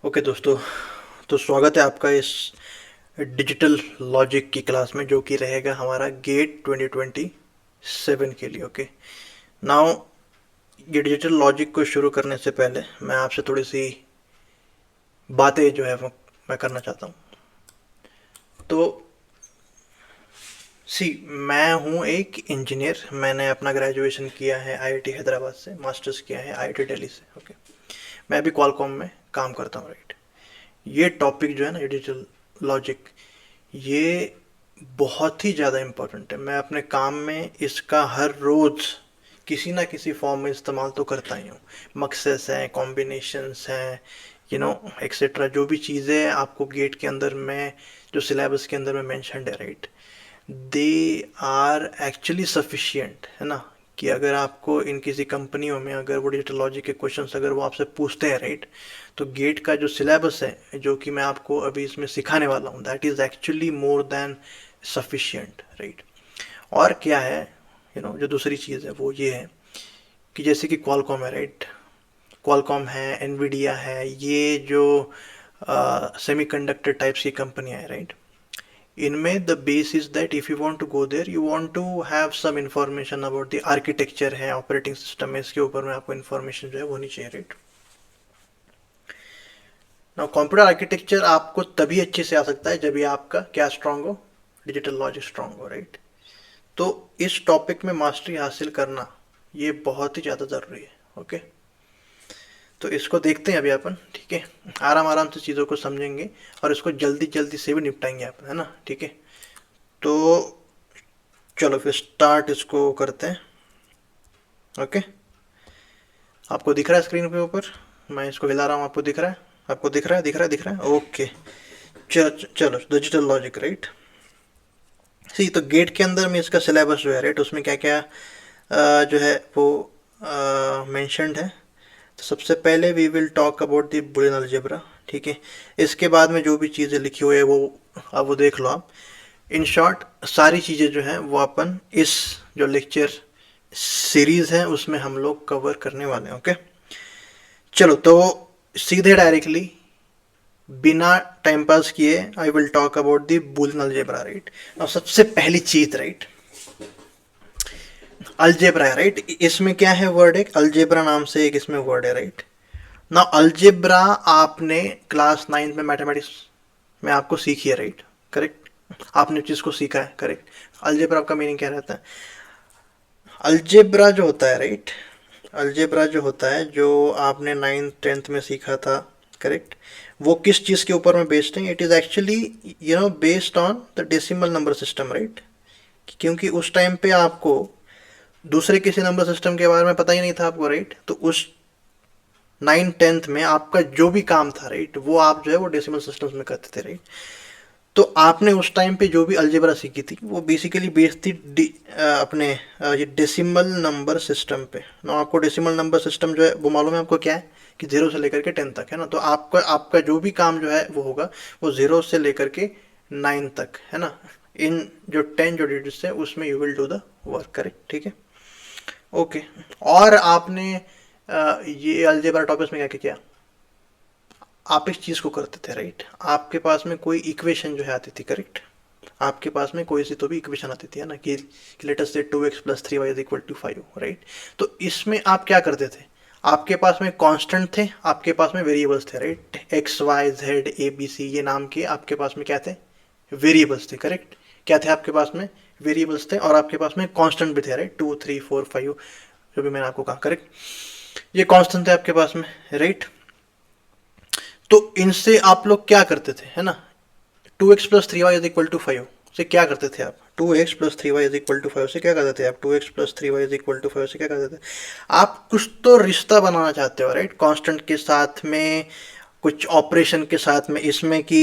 Okay दोस्तों, तो स्वागत है आपका इस डिजिटल लॉजिक की क्लास में, जो कि रहेगा हमारा गेट 2027 के लिए। ओके, नाउ ये डिजिटल लॉजिक को शुरू करने से पहले मैं आपसे थोड़ी सी बातें जो है वो मैं करना चाहता हूँ। तो सी, मैं हूँ एक इंजीनियर। मैंने अपना ग्रेजुएशन किया है आईआईटी हैदराबाद से, मास्टर्स किया है आईआईटी दिल्ली से। ओके, मैं अभी क्वालकॉम में काम करता हूँ, राइट। ये टॉपिक जो है ना, डिजिटल लॉजिक, ये बहुत ही ज़्यादा इम्पोर्टेंट है। मैं अपने काम में इसका हर रोज़ किसी ना किसी फॉर्म में इस्तेमाल तो करता ही हूँ। मक्सेस हैं, कॉम्बिनेशंस हैं, एक्सेट्रा, जो भी चीज़ें आपको गेट के अंदर में, जो सिलेबस के अंदर में मेंशन्ड है, right, they are actually sufficient, है ना। कि अगर आपको इन किसी कंपनियों में अगर वो डिजिटल लॉजिक के क्वेश्चंस अगर वो आपसे पूछते हैं, राइट, तो गेट का जो सिलेबस है, जो कि मैं आपको अभी इसमें सिखाने वाला हूँ, that is actually more than sufficient, right. और क्या है, जो दूसरी चीज़ है वो ये है कि जैसे कि क्वालकॉम है, राइट। क्वालकॉम है, एनवीडिया है, ये जो सेमीकंडक्टर टाइप्स की कंपनियां हैं, राइट। इनमें the base is that if you want to go there, you want to have some information about the architecture है, ऑपरेटिंग सिस्टम है, इसके ऊपर में आपको इन्फॉर्मेशन जो है वो होनी चाहिए, राइट। ना कंप्यूटर आर्किटेक्चर आपको तभी अच्छे से आ सकता है जब ये आपका क्या स्ट्रांग हो, डिजिटल लॉजिक स्ट्रांग हो, राइट। तो इस टॉपिक में मास्टरी हासिल करना ये बहुत ही ज़्यादा ज़रूरी है। ओके, तो इसको देखते हैं अभी अपन, ठीक है। आराम आराम से चीज़ों को समझेंगे और इसको जल्दी जल्दी से भी निपटाएंगे अपन, है ना, ठीक है। तो चलो फिर स्टार्ट इसको करते हैं। ओके, आपको दिख रहा है स्क्रीन पे ऊपर, मैं इसको हिला रहा हूँ, आपको दिख रहा है? आपको दिख रहा है, दिख रहा है, दिख रहा है? ओके, चलो डिजिटल लॉजिक, राइट। सी, तो गेट के अंदर में इसका सिलेबस जो है, राइट, उसमें क्या क्या जो है वो मेंशन्ड है। तो सबसे पहले we will talk about the Boolean algebra, ठीक है। इसके बाद में जो भी चीज़ें लिखी हुई है वो अब वो देख लो आप। इन शॉर्ट सारी चीज़ें जो हैं वो अपन इस जो लेक्चर सीरीज़ है उसमें हम लोग कवर करने वाले हैं। ओके, चलो तो सीधे डायरेक्टली बिना टाइम पास किए I will talk about the Boolean algebra, right. और सबसे पहली चीज, राइट, अलजेब्रा है, राइट। इसमें क्या है वर्ड, एक अलजेब्रा नाम से एक इसमें वर्ड है, राइट ना। अलजेब्रा आपने क्लास 9 में मैथमेटिक्स में आपको सीखी है, राइट, करेक्ट। आपने चीज को सीखा है, करेक्ट। अलजेब्रा का मीनिंग क्या रहता है? अलजेब्रा जो होता है, राइट, अलजेब्रा जो होता है, जो आपने 9th 10th में सीखा था, करेक्ट, वो किस चीज़ के ऊपर में बेस्ड है? It is actually based on the decimal number system, right. क्योंकि उस टाइम पे आपको दूसरे किसी नंबर सिस्टम के बारे में पता ही नहीं था आपको, राइट। तो उस 9th 10th में आपका जो भी काम था, राइट, वो आप जो है वो डेसिमल सिस्टम्स में करते थे, राइट। तो आपने उस टाइम पे जो भी अलजेब्रा सीखी थी वो बेसिकली बेस्ड थी अपने ये डेसिमल नंबर सिस्टम पे ना। आपको डेसिमल नंबर सिस्टम जो है वो मालूम है आपको क्या है? कि 0 से लेकर के 10 तक, है ना। तो आपका आपका जो भी काम जो है वो होगा वो 0 से लेकर के 9 तक, है ना। इन जो 10 जो डिजिट्स है उसमें you will do the work, correct, ठीक है। ओके, और आपने ये अलजेब्रा टॉपिक्स में क्या क्या किया? आप इस चीज़ को करते थे, राइट। आपके पास में कोई इक्वेशन जो है आती थी, करेक्ट। आपके पास में कोई सी तो भी इक्वेशन आती थी, है ना, कि लेट अस से 2x + 3y is equal to 5, right. तो इसमें आप क्या करते थे? आपके पास में कांस्टेंट थे, आपके पास में वेरिएबल्स थे, right. X Y Z A B C ये नाम के आपके पास में क्या थे? वेरिएबल्स थे, करेक्ट। क्या थे आपके पास में? वेरिएबल्स थे, और आपके पास में कांस्टेंट भी थे, राइट। 2 3 4 5 जो भी मैंने आपको कहा, करेक्ट। ये कांस्टेंट थे आपके पास में, राइट। तो इनसे आप लोग क्या करते थे, है ना। 2x + 3y is equal to 5 से क्या करते थे आप? 2x + 3y is equal to 5 से क्या करते थे आप? 2x + 3y is equal to 5 से क्या करते थे? आप कुछ तो रिश्ता बनाना चाहते हो, राइट, कांस्टेंट के साथ में, कुछ ऑपरेशन के साथ में, इसमें कि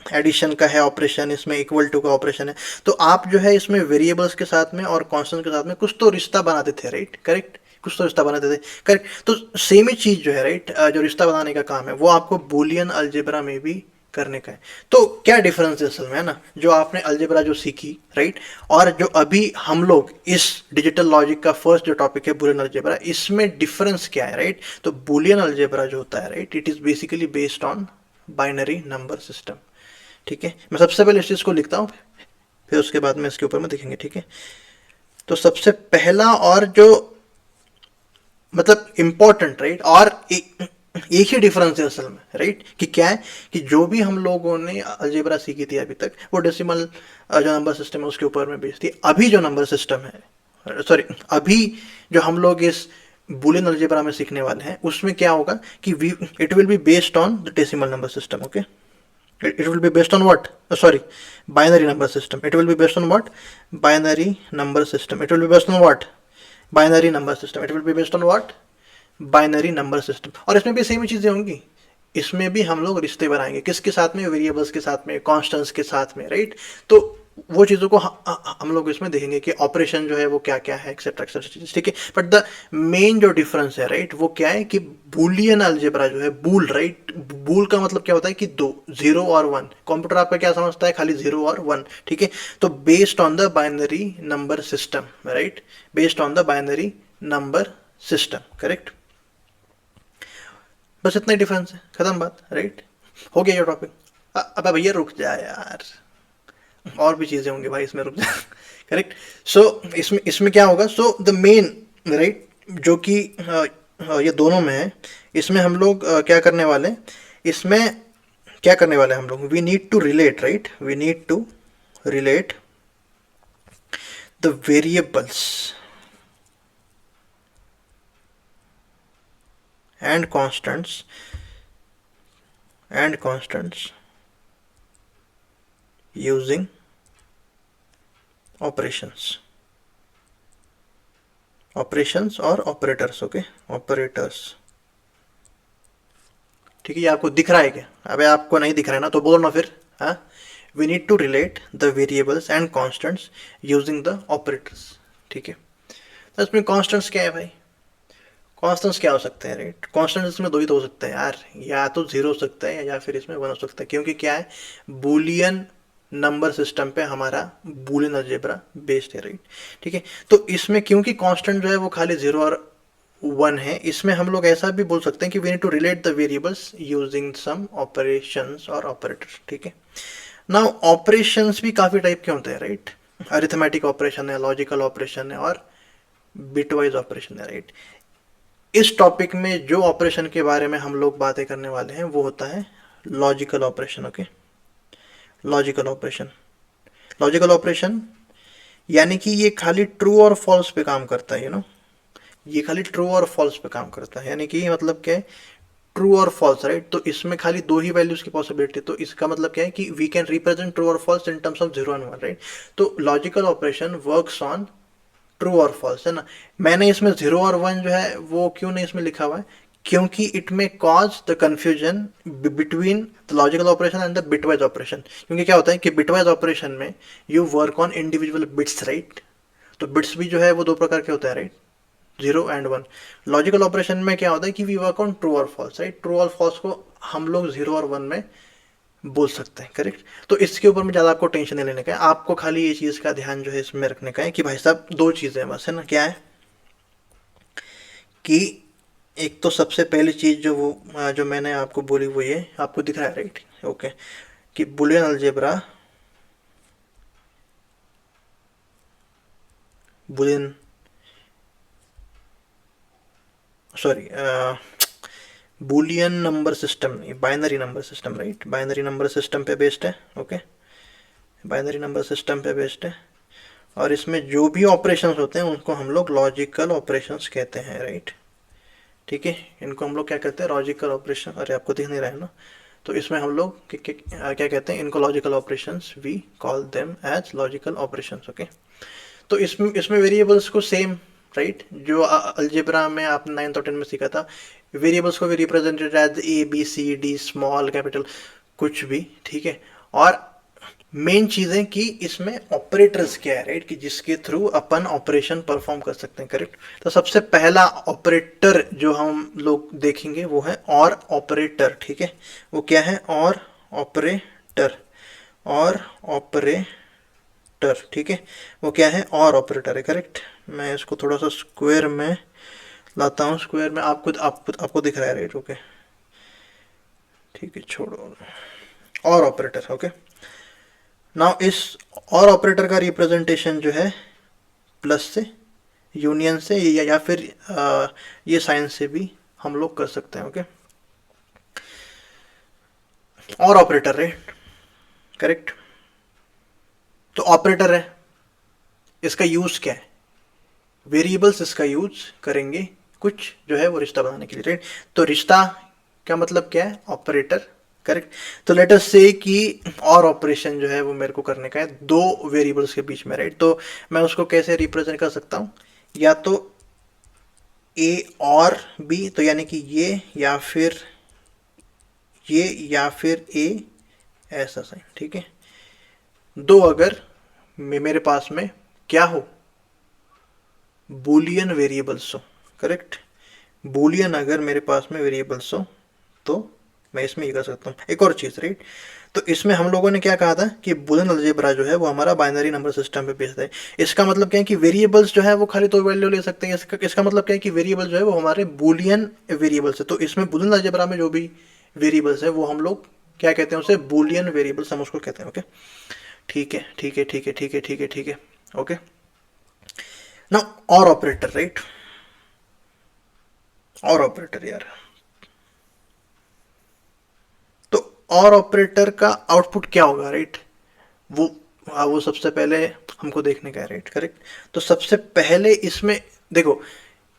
एडिशन का है ऑपरेशन, इसमें इक्वल टू का ऑपरेशन है। तो आप जो है इसमें वेरिएबल्स के साथ में और कांस्टेंट के साथ में कुछ तो रिश्ता बनाते थे, राइट, करेक्ट। कुछ तो रिश्ता बनाते थे, करेक्ट। तो सेम ही चीज़ जो है, राइट, जो रिश्ता बनाने का काम है वो आपको बूलियन अलजेब्रा में भी करने का है। तो क्या डिफरेंस है असल में, है ना, जो आपने अलजेब्रा जो सीखी, राइट, और जो अभी हम लोग इस डिजिटल लॉजिक का फर्स्ट जो टॉपिक है बुलियन अलजेब्रा, इसमें डिफरेंस क्या है, राइट। तो बुलियन अलजेब्रा जो होता है, right, it is basically based on binary number system. ठीक है, मैं सबसे पहले इस चीज को लिखता हूँ, फिर उसके बाद में इसके ऊपर में देखेंगे। ठीक है, तो सबसे पहला और जो मतलब इम्पोर्टेंट, राइट, और एक ही डिफरेंस है असल में, राइट, कि क्या है कि जो भी हम लोगों ने अलजेब्रा सीखी थी अभी तक, वो डेसिमल जो नंबर सिस्टम है उसके ऊपर में बेस्ड थी। अभी जो नंबर सिस्टम है, सॉरी, अभी जो हम लोग इस बुलियन अलजेब्रा में सीखने वाले हैं, उसमें क्या होगा कि it will be based on the decimal number system. Okay, it will be based on what, sorry, binary number system. It will be based on what, binary number system. It will be based on what, binary number system. It will be based on what, binary number system. और इसमें भी same ही चीज़ें होंगी, इसमें भी हम लोग रिश्ते बनाएंगे, किसके साथ में, वेरिएबल्स के साथ में, कॉन्स्टेंट्स के साथ में, राइट। तो वो चीज़ों को हम लोग इसमें देखेंगे कि ऑपरेशन जो है वो क्या क्या है, एक्सेट्रा एक्सेट्रा चीज़। ठीक है, बट द मेन जो डिफरेंस है, राइट, वो क्या है कि बुलियन अलजेब्रा जो है, बूल, राइट, बूल का मतलब क्या होता है कि दो, जीरो और वन। कंप्यूटर आपका क्या समझता है, खाली जीरो और वन। ठीक है, तो based on the binary number system, right, based on the binary number system, correct. बस इतना ही डिफरेंस है, खत्म बात, राइट, हो गया ये टॉपिक। अब भैया रुक जा यार, और भी चीज़ें होंगी भाई इसमें, रुक जा। करेक्ट। सो इसमें इसमें क्या होगा, सो द मेन, राइट, जो कि ये दोनों में है, इसमें हम लोग क्या करने वाले हैं, इसमें क्या करने वाले हैं हम लोग, we need to relate, right, we need to relate the variables and constants using operations और ऑपरेटर्स। Okay, operators. ठीक है, ये आपको दिख रहा है क्या? अबे आपको नहीं दिख रहा है ना, तो बोलो ना फिर। हाँ, we need to relate the variables and constants using the operators. ठीक है, तो इसमें कॉन्स्टेंट्स क्या है भाई, कॉन्स्टेंट्स क्या हो सकते हैं, राइट, कॉन्स्टेंट्स इसमें दो ही तो हो सकते हैं यार, या तो जीरो हो सकता है या फिर इसमें वन हो सकता है, क्योंकि क्या है, बूलियन नंबर सिस्टम पे हमारा बूलियन अलजेब्रा बेस्ड है, राइट। ठीक है, तो इसमें क्योंकि कांस्टेंट जो है वो खाली जीरो और वन है, इसमें हम लोग ऐसा भी बोल सकते हैं कि we need to relate the variables using some operations और ऑपरेटर। ठीक है, नाउ ऑपरेशंस भी काफ़ी टाइप के होते हैं, राइट, अरिथमेटिक ऑपरेशन है, लॉजिकल ऑपरेशन है और बिटवाइज ऑपरेशन है, राइट। इस टॉपिक में जो ऑपरेशन के बारे में हम लोग बातें करने वाले हैं वो होता है logical operation. Okay, logical operation, logical operation यानी कि ये खाली ट्रू और फॉल्स पे काम करता है, ये खाली ट्रू और फॉल्स पे काम करता है, यानी कि मतलब क्या है, ट्रू और फॉल्स, राइट। तो इसमें खाली दो ही वैल्यूज की पॉसिबिलिटी, तो इसका मतलब क्या है कि वी कैन रिप्रेजेंट ट्रू और false in terms of zero and one, right. तो logical operation works on true और फॉल्स, है ना। मैंने इसमें जीरो और वन जो है वो क्यों नहीं इसमें लिखा हुआ है, क्योंकि इट में cause the confusion between the logical operation and the bitwise operation. क्योंकि क्या होता है कि बिटवाइज ऑपरेशन में you work on individual bits, right. तो बिट्स भी जो है वो दो प्रकार के होते हैं, right, zero and one. Logical operation में क्या होता है कि वी वर्क ऑन ट्रू और फॉल्स, राइट। ट्रू और फॉल्स को हम लोग जीरो और वन में बोल सकते हैं, करेक्ट। तो इसके ऊपर में ज़्यादा आपको टेंशन नहीं लेने का है, आपको खाली ये चीज़ का ध्यान जो है इसमें रखने का है कि भाई साहब दो चीज़ें हैं बस, है ना। क्या है कि एक तो सबसे पहली चीज़ जो मैंने आपको बोली वो ये आपको दिख रहा है, राइट, ओके, कि Boolean algebra, Boolean, sorry, Boolean number system नहीं, binary number system, right, binary number system पे बेस्ड है। ओके, बाइनरी नंबर सिस्टम पे बेस्ड है, और इसमें जो भी ऑपरेशंस होते हैं उनको हम लोग लॉजिकल ऑपरेशंस कहते हैं, राइट। ठीक है, इनको हम लोग क्या कहते हैं, लॉजिकल ऑपरेशन। अरे आपको दिख नहीं रहा है ना, तो इसमें हम लोग क्या कहते हैं, इनको logical operations, we call them as logical operations. Okay, तो इसमें वेरिएबल्स को सेम, राइट, जो अलजेब्रा में आप 9th और 10th में सीखा था, वेरिएबल्स को भी represented as A B C D, small capital कुछ भी। ठीक है, और मेन चीज़ें कि इसमें ऑपरेटर्स क्या है, राइट, कि जिसके थ्रू अपन ऑपरेशन परफॉर्म कर सकते हैं, करेक्ट। तो सबसे पहला ऑपरेटर जो हम लोग देखेंगे वो है और ऑपरेटर। ठीक है, वो क्या है, और ऑपरेटर, और ऑपरेटर, ठीक है, वो क्या है, और ऑपरेटर है, करेक्ट। मैं इसको थोड़ा सा स्क्वायर में लाता हूँ, स्क्वायर में आपको दिख रहा है, राइट, ओके, ठीक है, छोड़ो, और ऑपरेटर, ओके। नाउ इस और ऑपरेटर का रिप्रेजेंटेशन जो है प्लस से, यूनियन से, या फिर ये साइन से भी हम लोग कर सकते हैं, ओके। और ऑपरेटर है, करेक्ट। तो ऑपरेटर है, इसका यूज क्या है, वेरिएबल्स इसका यूज करेंगे कुछ जो है वो रिश्ता बनाने के लिए, राइट। तो रिश्ता का मतलब क्या है, ऑपरेटर, करेक्ट। तो लेट अस से कि और ऑपरेशन जो है वो मेरे को करने का है दो वेरिएबल्स के बीच में, राइट। तो मैं उसको कैसे रिप्रेजेंट कर सकता हूँ, या तो ए और बी, तो यानी कि ये या फिर ये या फिर ए, ऐसा साइन, ठीक है। दो अगर मेरे पास में क्या हो, बूलियन वेरिएबल्स हो, करेक्ट। बूलियन अगर मेरे पास में वेरिएबल्स हो तो मैं इसमें ये कर सकता हूँ। एक और चीज़, राइट, तो इसमें हम लोगों ने क्या कहा था कि बूलियन अलजेब्रा जो है वो हमारा बाइनरी नंबर सिस्टम पे बेस्ड है। इसका मतलब क्या है कि वेरिएबल्स जो है वो खाली दो वैल्यू ले सकते हैं। इसका मतलब क्या है कि वेरिएबल जो है वो हमारे बूलियन वेरिएबल्स है। तो इसमें बूलियन अलजेब्रा में जो भी वेरिएबल्स है वो हम लोग क्या कहते हैं, उसे बूलियन वेरिएबल्स हम उसको कहते हैं, ओके। ठीक है, ठीक है, ठीक है, ठीक है, ठीक है, ठीक है, ओके। ना और ऑपरेटर, राइट, और ऑपरेटर यार, तो और ऑपरेटर का आउटपुट क्या होगा, राइट, वो वो सबसे पहले हमको देखने का है, राइट, करेक्ट। तो सबसे पहले इसमें देखो,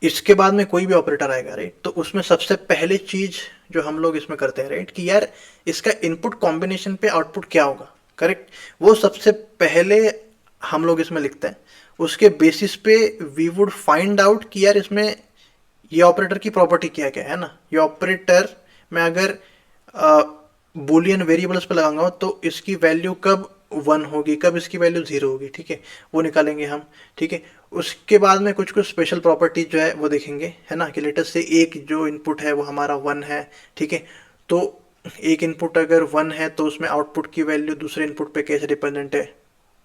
इसके बाद में कोई भी ऑपरेटर आएगा, राइट, तो उसमें सबसे पहले चीज जो हम लोग इसमें करते हैं, राइट, कि यार इसका इनपुट कॉम्बिनेशन पे आउटपुट क्या होगा, करेक्ट, वो सबसे पहले हम लोग इसमें लिखते हैं। उसके बेसिस पे वी वुड फाइंड आउट कि यार इसमें ये ऑपरेटर की प्रॉपर्टी क्या क्या है ना। ये ऑपरेटर मैं अगर बूलियन वेरिएबल्स पे लगाऊंगा तो इसकी वैल्यू कब वन होगी, कब इसकी वैल्यू जीरो होगी, ठीक है, वो निकालेंगे हम, ठीक है। उसके बाद में कुछ कुछ स्पेशल प्रॉपर्टी जो है वो देखेंगे, है ना, कि लेटेस्ट से एक जो इनपुट है वो हमारा वन है, ठीक है। तो एक इनपुट अगर वन है तो उसमें आउटपुट की वैल्यू दूसरे इनपुट पे कैसे डिपेंडेंट है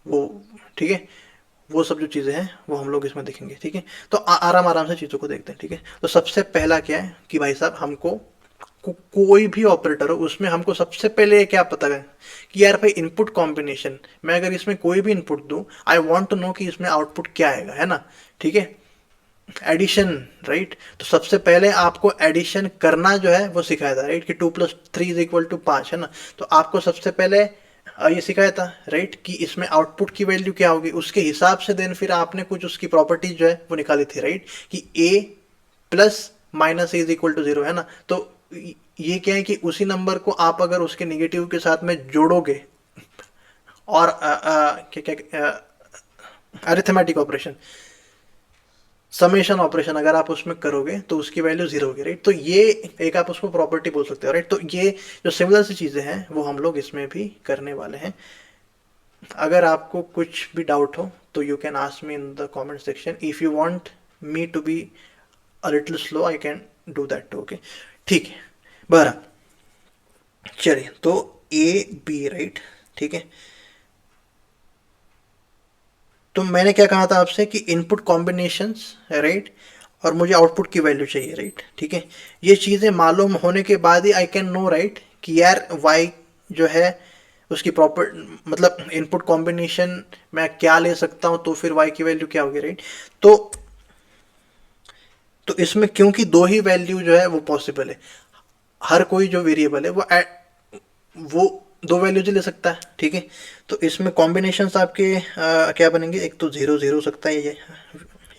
वो, ठीक है। वो सब जो चीज़ें हैं वो हम लोग इसमें देखेंगे, ठीक है। तो आराम आराम से चीज़ों को देखते हैं, ठीक है। तो सबसे पहला क्या है कि भाई साहब हमको कोई भी ऑपरेटर हो उसमें हमको सबसे पहले क्या पता है कि यार भाई इनपुट कॉम्बिनेशन, मैं अगर इसमें कोई भी इनपुट दूं, आई वांट टू नो कि इसमें आउटपुट क्या आएगा, है ना, ठीक है। एडिशन, राइट, तो सबसे पहले आपको एडिशन करना जो है वो सिखाया था, राइट, कि 2+3=5, है ना। तो आपको सबसे पहले ये सिखाया था, राइट, कि इसमें आउटपुट की वैल्यू क्या होगी, उसके हिसाब से देन फिर आपने कुछ उसकी प्रॉपर्टीज जो है वो निकाली थी, राइट, कि a+-a=0, है ना। तो ये क्या है कि उसी नंबर को आप अगर उसके निगेटिव के साथ में जोड़ोगे और क्या क्या अरिथमेटिक ऑपरेशन, समेशन ऑपरेशन अगर आप उसमें करोगे तो उसकी वैल्यू जीरो होगी, राइट। तो ये एक आप उसको प्रॉपर्टी बोल सकते हो, राइट। तो ये जो सिमिलर सी चीज़ें हैं वो हम लोग इसमें भी करने वाले हैं। अगर आपको कुछ भी डाउट हो तो you can ask me in the comment section. If you want me to be a little slow I can do that too, okay, ठीक है। बहरहाल चलिए, तो ए बी, राइट, ठीक है। तो मैंने क्या कहा था आपसे कि इनपुट कॉम्बिनेशंस, राइट, और मुझे आउटपुट की वैल्यू चाहिए, राइट, ठीक है। ये चीज़ें मालूम होने के बाद ही आई कैन नो, राइट, कि यार वाई जो है उसकी प्रॉपर मतलब इनपुट कॉम्बिनेशन मैं क्या ले सकता हूँ, तो फिर वाई की वैल्यू क्या होगी, राइट। तो इसमें क्योंकि दो ही वैल्यू जो है वो पॉसिबल है, हर कोई जो वेरिएबल है वो दो वैल्यूज ले सकता है, ठीक है। तो इसमें कॉम्बिनेशंस आपके क्या बनेंगे, एक तो 0 0 हो सकता है ये,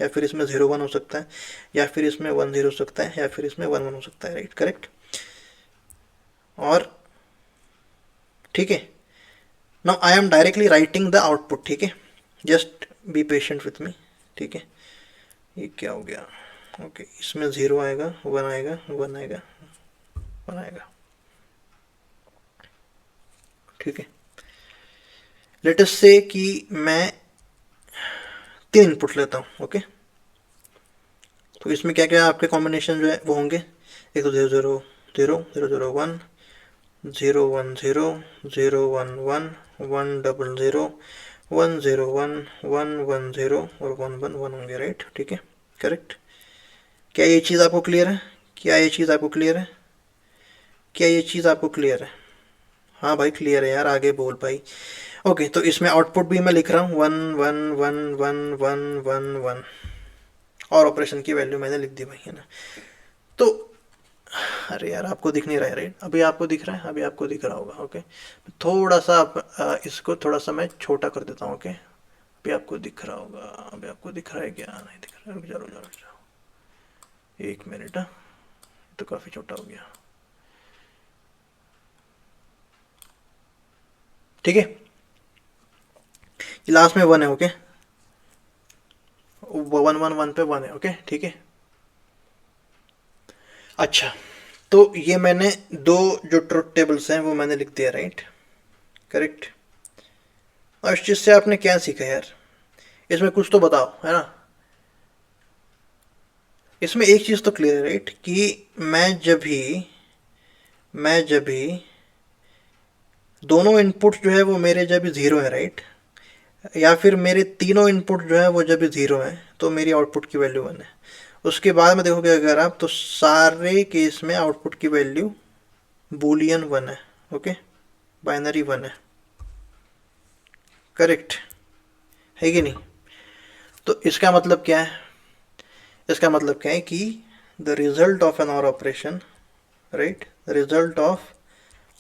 या फिर इसमें 0 1 हो सकता है, या फिर इसमें 1 0 हो सकता है, या फिर इसमें 1 1 हो सकता है, राइट, करेक्ट। और ठीक है, now I am directly writing the output, ठीक है, just be patient with me, ठीक है। ये क्या हो गया, ओके, इसमें 0 आएगा, 1 आएगा, 1 आएगा, 1 आएगा, ठीक है। लेट अस से कि मैं 3 इनपुट लेता हूँ, ओके। तो इसमें क्या क्या आपके कॉम्बिनेशन जो है वो होंगे, एक तो 0 0 0 0 0 1 010 011 100 101 110 और 111 होंगे, राइट, ठीक है, करेक्ट। क्या ये चीज़ आपको क्लियर है? क्या ये चीज़ आपको क्लियर है? क्या ये चीज़ आपको क्लियर है? हाँ भाई क्लियर है यार, आगे बोल भाई। ओके, तो इसमें आउटपुट भी मैं लिख रहा हूँ 1 1 1 1 1 1 और ऑपरेशन की वैल्यू मैंने लिख दी भाई, है ना। तो अरे यार आपको दिख नहीं रहा है, राइट, अभी आपको दिख रहा है, अभी आपको दिख रहा होगा, ओके। थोड़ा सा इसको थोड़ा सा मैं छोटा कर देता हूँ, ओके। अभी आपको दिख रहा होगा, अभी आपको दिख रहा है क्या? नहीं दिख रहा है, रुक जाओ रुक जाओ रुक जाओ, एक मिनट, तो काफ़ी छोटा हो गया, ठीक है। लास्ट में 1 है, ओके, 1 1 1 पे 1 है, ओके, ठीक है। अच्छा, तो ये मैंने दो जो ट्रुथ टेबल्स हैं वो मैंने लिख दिया, राइट, करेक्ट। और इस चीज़ से आपने क्या सीखा यार? इसमें कुछ तो बताओ, है ना। इसमें एक चीज़ तो क्लियर है, राइट, कि मैं जब भी दोनों इनपुट जो है वो मेरे जब भी ज़ीरो है, राइट, या फिर मेरे तीनों इनपुट जो है वो जब भी ज़ीरो है, तो मेरी आउटपुट की वैल्यू 1 है। उसके बाद में देखोगे अगर आप, तो सारे केस में आउटपुट की वैल्यू बूलियन 1 है, ओके, बाइनरी 1 है, करेक्ट है कि नहीं? तो इसका मतलब क्या है? इसका मतलब क्या है कि the result of an or operation, right, the result of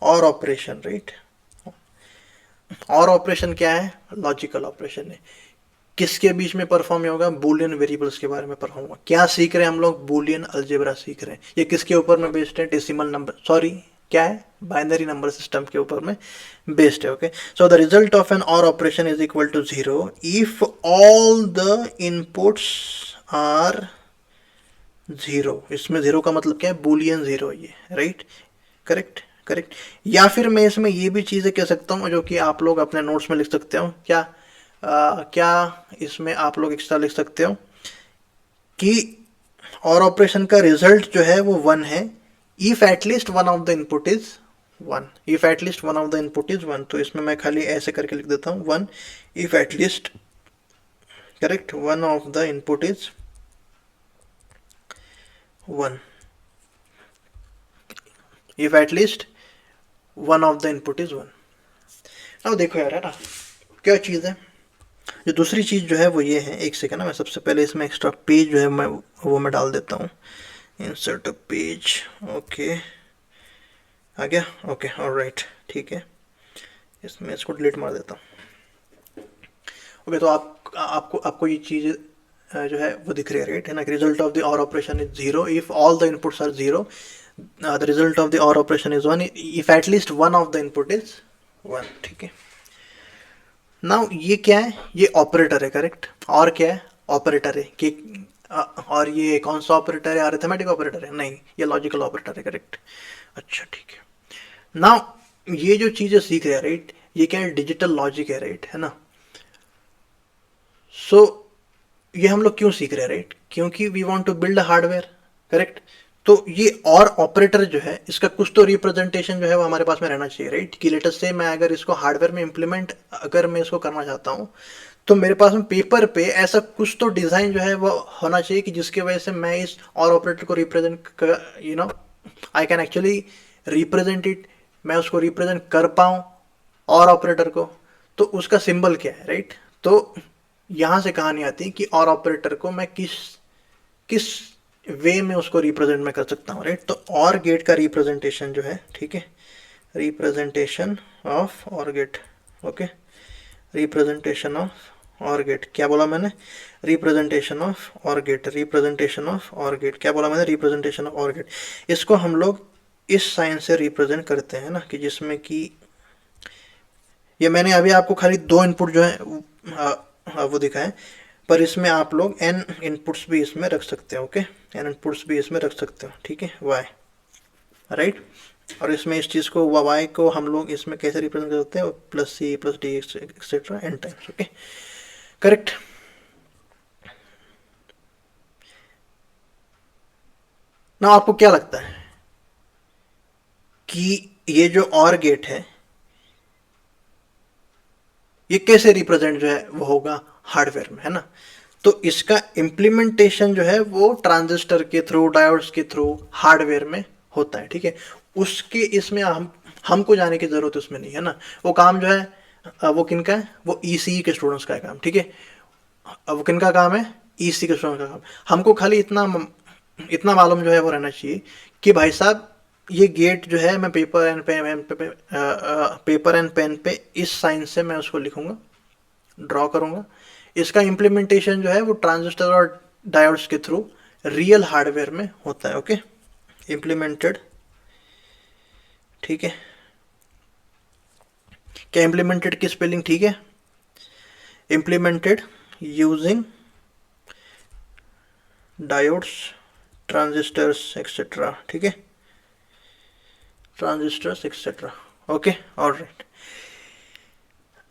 और ऑपरेशन, राइट, और ऑपरेशन क्या है? लॉजिकल ऑपरेशन है। किसके बीच में परफॉर्म होगा? बूलियन वेरिएबल्स के बारे में परफॉर्म होगा। क्या सीख रहे हैं हम लोग? बूलियन अलजेब्रा सीख रहे हैं। ये किसके ऊपर में बेस्ड है? डेसिमल नंबर, सॉरी क्या है, बाइनरी नंबर सिस्टम के ऊपर में बेस्ड है, okay. So the result of an or operation is equal to 0 if all the inputs are 0। इसमें 0 का मतलब क्या है? बूलियन 0 ये, राइट, करेक्ट, करेक्ट। या फिर मैं इसमें ये भी चीज़ें कह सकता हूँ जो कि आप लोग अपने नोट्स में लिख सकते हो। क्या क्या इसमें आप लोग एक्स्ट्रा लिख सकते हो कि और ऑपरेशन का रिजल्ट जो है वो 1 है if at least one of the input is 1। If at least one of the input is 1, तो इसमें मैं खाली ऐसे करके लिख देता हूँ 1 if at least, correct, one of the input is 1, if at least one of the input is 1। अब देखो यार, है ना, क्या चीज़ है। जो दूसरी चीज़ जो है वो ये है, एक सेकंड ना, मैं सबसे पहले इसमें एक्स्ट्रा पेज जो है मैं डाल देता हूँ। इंसर्ट पेज, ओके, आ गया, ओके, ऑलराइट, ठीक है। इसमें इसको डिलीट मार देता हूँ, ओके। तो आपको आपको ये चीज़ जो है वो दिख रही है, राइट, है ना। Result of the or operation is 0 if all the inputs are 0, the result of the or operation is 1 if at least one of the input is 1, ठीक है। नाउ ये क्या है? ये ऑपरेटर है, करेक्ट। और क्या है? ऑपरेटर है कि और ये कौन सा ऑपरेटर है? अरिथमेटिक ऑपरेटर है? नहीं, ये लॉजिकल ऑपरेटर है, करेक्ट। अच्छा ठीक है। नाउ ये जो चीज़ें सीख रहे हैं, राइट, ये क्या है? डिजिटल लॉजिक है, राइट, है ना। सो ये हम लोग क्यों सीख रहे हैं, राइट? क्योंकि we want to build hardware, correct. तो ये और ऑपरेटर जो है इसका कुछ तो रिप्रेजेंटेशन जो है वो हमारे पास में रहना चाहिए, राइट। कि लेटेस्ट से मैं अगर इसको हार्डवेयर में इम्प्लीमेंट अगर मैं इसको करना चाहता हूँ, तो मेरे पास में पेपर पे ऐसा कुछ तो डिज़ाइन जो है वो होना चाहिए कि जिसकी वजह से मैं इस और ऑपरेटर को रिप्रेजेंट कर, I can actually represent it, मैं उसको रिप्रेजेंट कर पाऊँ और ऑपरेटर को। तो उसका सिंबल क्या है, राइट। तो यहाँ से कहानी आती है कि और ऑपरेटर को मैं किस किस वे में उसको रिप्रेजेंट में कर सकता हूँ, राइट। तो और गेट का रिप्रेजेंटेशन जो है, ठीक है, रिप्रेजेंटेशन ऑफ और गेट, ओके, रिप्रेजेंटेशन ऑफ और गेट, क्या बोला मैंने? रिप्रेजेंटेशन ऑफ और गेट, रिप्रेजेंटेशन ऑफ और गेट, क्या बोला मैंने? रिप्रेजेंटेशन ऑफ और गेट। इसको हम लोग इस साइन से रिप्रेजेंट करते हैं ना, कि जिसमें कि ये मैंने अभी आपको खाली दो इनपुट जो है वो दिखाए, पर इसमें आप लोग एन इनपुट्स भी इसमें रख सकते हो, ओके, एन इनपुट्स भी इसमें रख सकते हो, ठीक है, वाई, राइट। और इसमें इस चीज़ को वाई को हम लोग इसमें कैसे रिप्रेजेंट कर सकते हैं? Plus C plus D etcetera N times, okay, correct. ना आपको क्या लगता है कि ये जो और गेट है ये कैसे रिप्रेजेंट जो है वो होगा हार्डवेयर में, है ना। तो इसका इम्प्लीमेंटेशन जो है वो ट्रांजिस्टर के थ्रू, डायोड्स के थ्रू हार्डवेयर में होता है, ठीक है। उसके इसमें हमको जाने की जरूरत उसमें नहीं है ना। वो काम जो है वो किनका है, वो ईसीई के स्टूडेंट्स का है काम, ठीक है। अब किन का काम है, ईसी के स्टूडेंट का काम। हमको खाली इतना मालूम जो है वो रहना चाहिए कि भाई साहब ये गेट जो है मैं पेपर एंड पेन पे इस साइन से मैं उसको लिखूंगा, ड्रॉ करूंगा। इसका इम्प्लीमेंटेशन जो है वो ट्रांजिस्टर और डायोड्स के थ्रू रियल हार्डवेयर में होता है, ओके। इम्प्लीमेंटेड, ठीक है। क्या इम्प्लीमेंटेड की स्पेलिंग ठीक है, implemented using diodes, transistors etcetera, ठीक है, ट्रांजिस्टर्स एक्सेट्रा, ओके, ऑलराइट।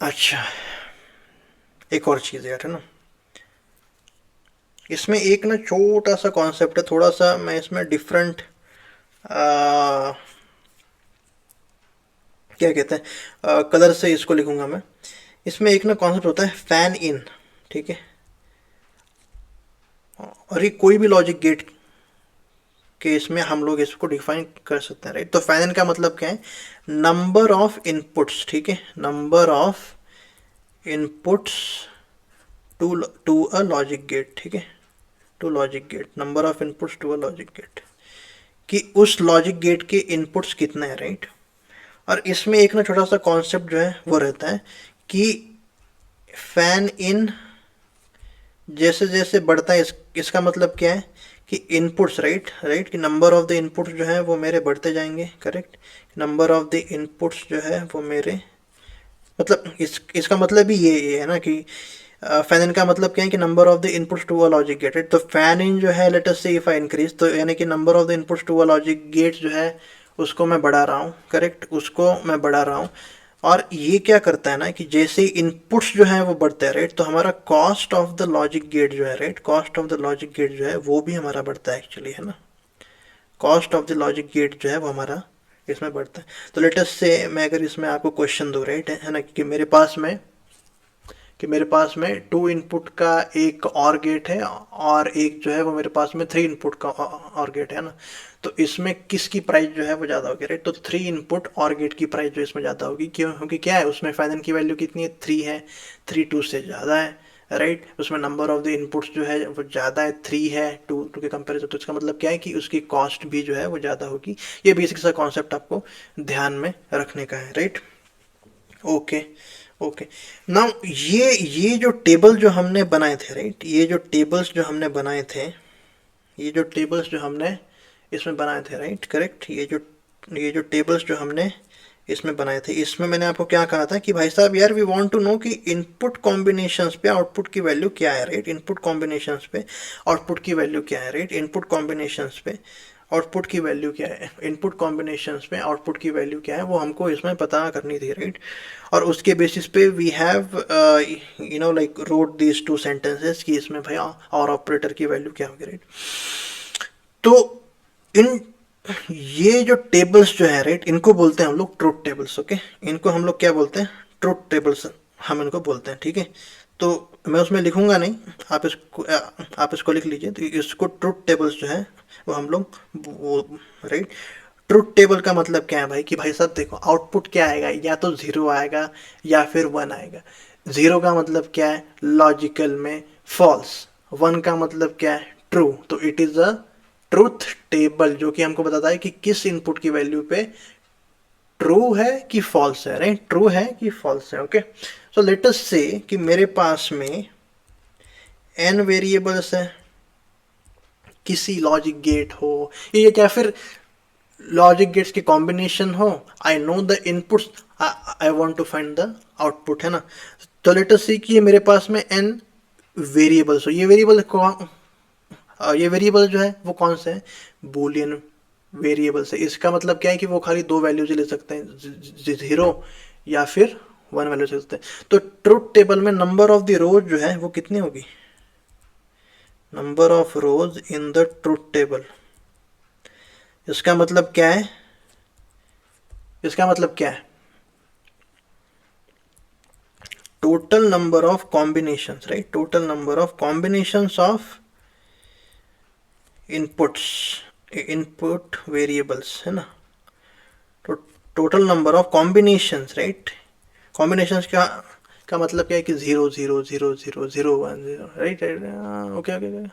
अच्छा, एक और चीज़ यार, है ना, इसमें एक ना छोटा सा कॉन्सेप्ट है, थोड़ा सा मैं इसमें डिफरेंट क्या कहते हैं कलर से इसको लिखूंगा मैं। इसमें एक ना कॉन्सेप्ट होता है फैन इन, ठीक है। और ये कोई भी लॉजिक गेट के इसमें हम लोग इसको डिफाइन कर सकते हैं, राइट। तो फैन इन का मतलब क्या है, नंबर ऑफ इनपुट्स, ठीक है, number of inputs to a logic gate, ठीक है, to logic gate, number of inputs to a logic gate, कि उस लॉजिक गेट के इनपुट्स कितने हैं, राइट। और इसमें एक ना छोटा सा कॉन्सेप्ट जो है वो रहता है कि फैन इन जैसे जैसे बढ़ता है, इसका मतलब क्या है कि इनपुट्स, राइट राइट, कि नंबर ऑफ द इनपुट्स जो है वो मेरे बढ़ते जाएंगे, correct. Number of the inputs जो है वो मेरे, मतलब इसका मतलब भी ये है ना कि फैन इन का मतलब क्या है कि number of the inputs to a logic gate, right. तो फैन इन जो है, लेट अस से इफ आई इंक्रीज, तो यानी कि number of the inputs to a logic gate जो है उसको मैं बढ़ा रहा हूँ, करेक्ट, उसको मैं बढ़ा रहा हूँ। और ये क्या करता है ना कि जैसे इनपुट्स जो है वो बढ़ते हैं, राइट, तो हमारा cost of the logic gate जो है, right, cost of the logic gate जो है वो भी हमारा बढ़ता है एक्चुअली, है ना। Cost of the logic gate जो है वो हमारा इसमें बढ़ता है। तो लेट अस से मैं अगर इसमें आपको क्वेश्चन दूँ, राइट, है ना, कि मेरे पास में 2 इनपुट का एक और गेट है और एक जो है वो मेरे पास में 3 इनपुट का और गेट है ना। तो इसमें किसकी प्राइस जो है वो ज़्यादा होगी, राइट। तो 3 इनपुट और गेट की प्राइस जो इसमें ज़्यादा होगी, क्यों, क्योंकि क्या है उसमें फाइनल की वैल्यू कितनी है, 3 है, 3 2 से ज़्यादा है, राइट। उसमें नंबर ऑफ द इनपुट्स जो है वो ज़्यादा है, 3 है 2 के कंपेरिजन। तो इसका मतलब क्या है कि उसकी कॉस्ट भी जो है वो ज़्यादा होगी। ये बेसिक सा कॉन्सेप्ट आपको ध्यान में रखने का है, राइट। Okay, okay. नाउ ये जो टेबल जो हमने बनाए थे, राइट, ये जो टेबल्स जो हमने बनाए थे, ये जो टेबल्स जो हमने इसमें बनाए थे, राइट, करेक्ट। ये जो टेबल्स जो हमने इसमें बनाए थे, इसमें मैंने आपको क्या कहा था कि भाई साहब यार वी वांट टू नो कि इनपुट कॉम्बिनेशंस पे आउटपुट की वैल्यू क्या है, राइट। इनपुट कॉम्बिनेशंस पे आउटपुट की वैल्यू क्या है, राइट। इनपुट कॉम्बिनेशंस पे आउटपुट की वैल्यू क्या है, इनपुट कॉम्बिनेशंस पे आउटपुट की वैल्यू क्या है, वो हमको इसमें पता करनी थी, राइट। और उसके बेसिस पे we have like wrote these 2 sentences कि इसमें भाई और ऑपरेटर की वैल्यू क्या होगी, राइट। तो इन ये जो टेबल्स जो है, राइट, इनको बोलते हैं हम लोग ट्रूथ टेबल्स, ओके। इनको हम लोग क्या बोलते हैं, ट्रूथ टेबल्स हम इनको बोलते हैं, ठीक है। तो मैं उसमें लिखूंगा नहीं, आप इसको लिख लीजिए। तो इसको ट्रूथ टेबल्स जो है वो हम लोग वो, राइट। ट्रूथ टेबल का मतलब क्या है भाई, कि भाई साहब देखो आउटपुट क्या आएगा, या तो 0 आएगा या फिर 1 आएगा। 0 का मतलब क्या है लॉजिकल में फॉल्स, 1 का मतलब क्या है ट्रू। तो it is a truth table जो कि हमको बताता है कि किस इनपुट की वैल्यू पे ट्रू है कि फॉल्स है, राइट, ट्रू है कि फॉल्स है, ओके। सो लेट अस से कि मेरे पास में n वेरिएबल्स है, किसी लॉजिक गेट हो ये क्या फिर लॉजिक गेट्स की कॉम्बिनेशन हो, I know the inputs, I want to find the output, है ना। तो लेट अस सी कि मेरे पास में n वेरिएबल्स हो। ये वेरिएबल जो है वो कौन से हैं, बूलियन वेरिएबल्स है। इसका मतलब क्या है कि वो खाली 2 वैल्यूज ले सकते हैं, 0 या फिर 1 वैल्यू ले सकते हैं। तो ट्रूथ टेबल में नंबर ऑफ द रोज जो है वो कितनी होगी, number of rose in the truth table. इसका मतलब क्या है इसका मतलब क्या है? Total number of combinations, right, total number of combinations of inputs, input variables है ना, तो total number of combinations, right, combinations का मतलब क्या है कि 0 0 0 0 0 1 0, right right, okay okay,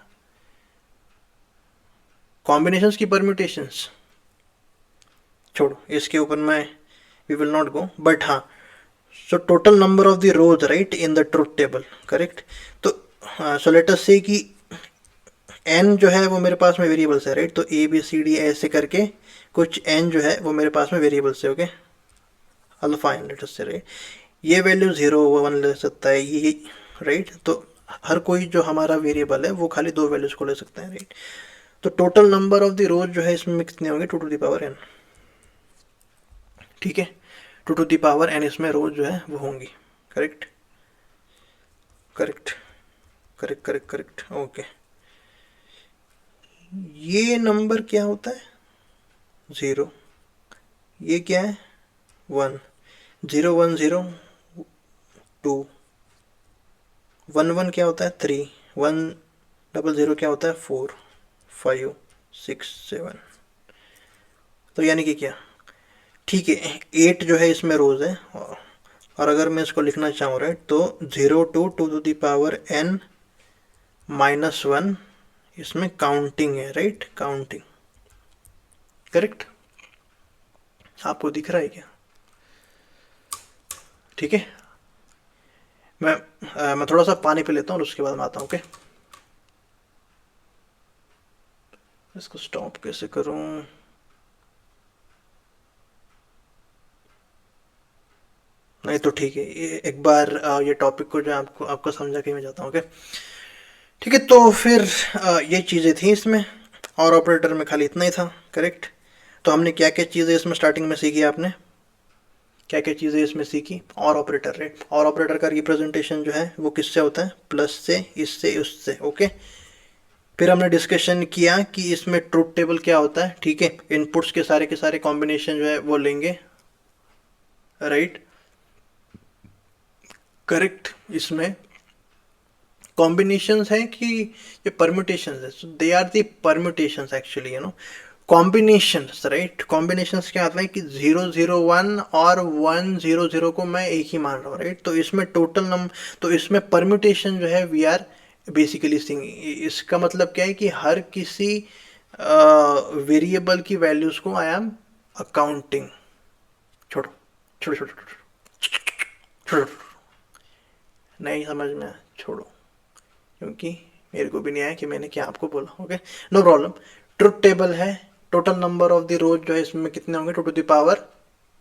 combinations की परम्यूटेशंस छोड़ो, इसके ऊपर मैं we will not go, but हाँ, so total number of the rows, right, in the truth table, correct. तो सो लेट अस से कि एन जो है वो मेरे पास में वेरिएबल्स है, राइट, तो ए बी सी डी ऐसे करके कुछ एन जो है वो मेरे पास में वेरिएबल्स है, okay, alpha N let us say, right, ये वैल्यू 0 1 ले सकता है ये, राइट, तो हर कोई जो हमारा वेरिएबल है वो खाली दो वैल्यूज को ले सकता है, राइट। तो total number of the rows जो है इसमें कितने होंगे, 2 to the power n, ठीक है, 2 to the power n इसमें रोज जो है वो होंगी, correct correct correct correct correct, okay. ये नंबर क्या होता है, 0, ये क्या है 1, 0 1 0 2, 1 1 क्या होता है 3, 1 0 0 क्या होता है 4 5 6 7, तो यानी कि क्या, ठीक है, 8 जो है इसमें रोज है, और अगर मैं इसको लिखना चाहूँ, राइट, तो 0 to 2 to the power n -1 इसमें काउंटिंग है, राइट, काउंटिंग, करेक्ट, आपको दिख रहा है क्या? ठीक है, मैं थोड़ा सा पानी पी लेता हूँ और उसके बाद मैं आता हूँ, ओके। इसको स्टॉप कैसे करूँ, नहीं तो ठीक है, एक बार ये टॉपिक को जो आपको आपको समझा के मैं जाता हूँ, ओके। ठीक है, तो फिर ये चीज़ें थी इसमें, और ऑपरेटर में खाली इतना ही था, करेक्ट। तो हमने क्या क्या चीज़ें इसमें स्टार्टिंग में सीखी, आपने क्या क्या चीज़ें इसमें सीखी, और ऑपरेटर, राइट, और ऑपरेटर का रिप्रेजेंटेशन जो है वो किससे होता है, प्लस से, इससे, उससे, ओके। फिर हमने डिस्कशन किया कि इसमें ट्रूथ टेबल क्या होता है, ठीक है, इनपुट्स के सारे कॉम्बिनेशन जो है वो लेंगे, राइट, करेक्ट। इसमें कॉम्बिनेशंस है कि ये परम्यूटेशंस है, so they are the permutations actually, combinations, right, combinations क्या आता है कि 0 0 1 और 1 0 0 को मैं एक ही मान रहा हूँ, राइट, तो इसमें टोटल नंबर, तो इसमें परम्यूटेशन जो है वी आर बेसिकली सिंग, इसका मतलब क्या है कि हर किसी वेरिएबल की वैल्यूज को आई एम अकाउंटिंग, छोड़ो छोड़ो छोड़ो छोड़ो, नहीं समझ में आया, छोड़ो, क्योंकि मेरे को भी नहीं आया कि मैंने क्या आपको बोला, okay, no problem. Truth table है, total number of the rows जो है इसमें कितने होंगे, 2 to the power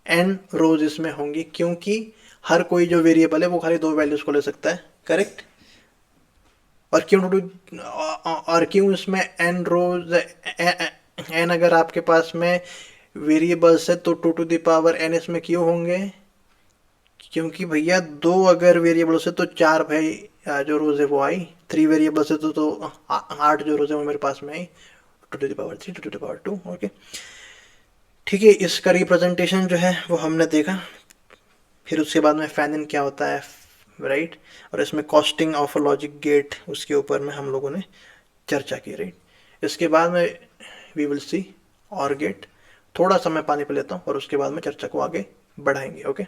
n रोज इसमें होंगी, क्योंकि हर कोई जो वेरिएबल है वो खाली दो वैल्यूज को ले सकता है, करेक्ट। और क्यों इसमें n रोज, n अगर आपके पास में वेरिएबल्स है तो 2 to the power n इसमें क्यों होंगे, क्योंकि भैया दो अगर वेरिएबल से तो चार भाई जो रोज है वो आई, 3 वेरिएबल से तो 8 जो रोज है वो मेरे पास में आई, 2 to the power 3 2 to the power 2, okay, ठीक है। इसका रिप्रेजेंटेशन जो है वो हमने देखा, फिर उसके बाद में फैन इन क्या होता है, राइट, और इसमें costing of a logic gate, उसके ऊपर में हम लोगों ने चर्चा की, राइट। इसके बाद में वी विल सी और गेट, थोड़ा सा मैं पानी पे लेता हूँ और उसके बाद में चर्चा को आगे बढ़ाएंगे, okay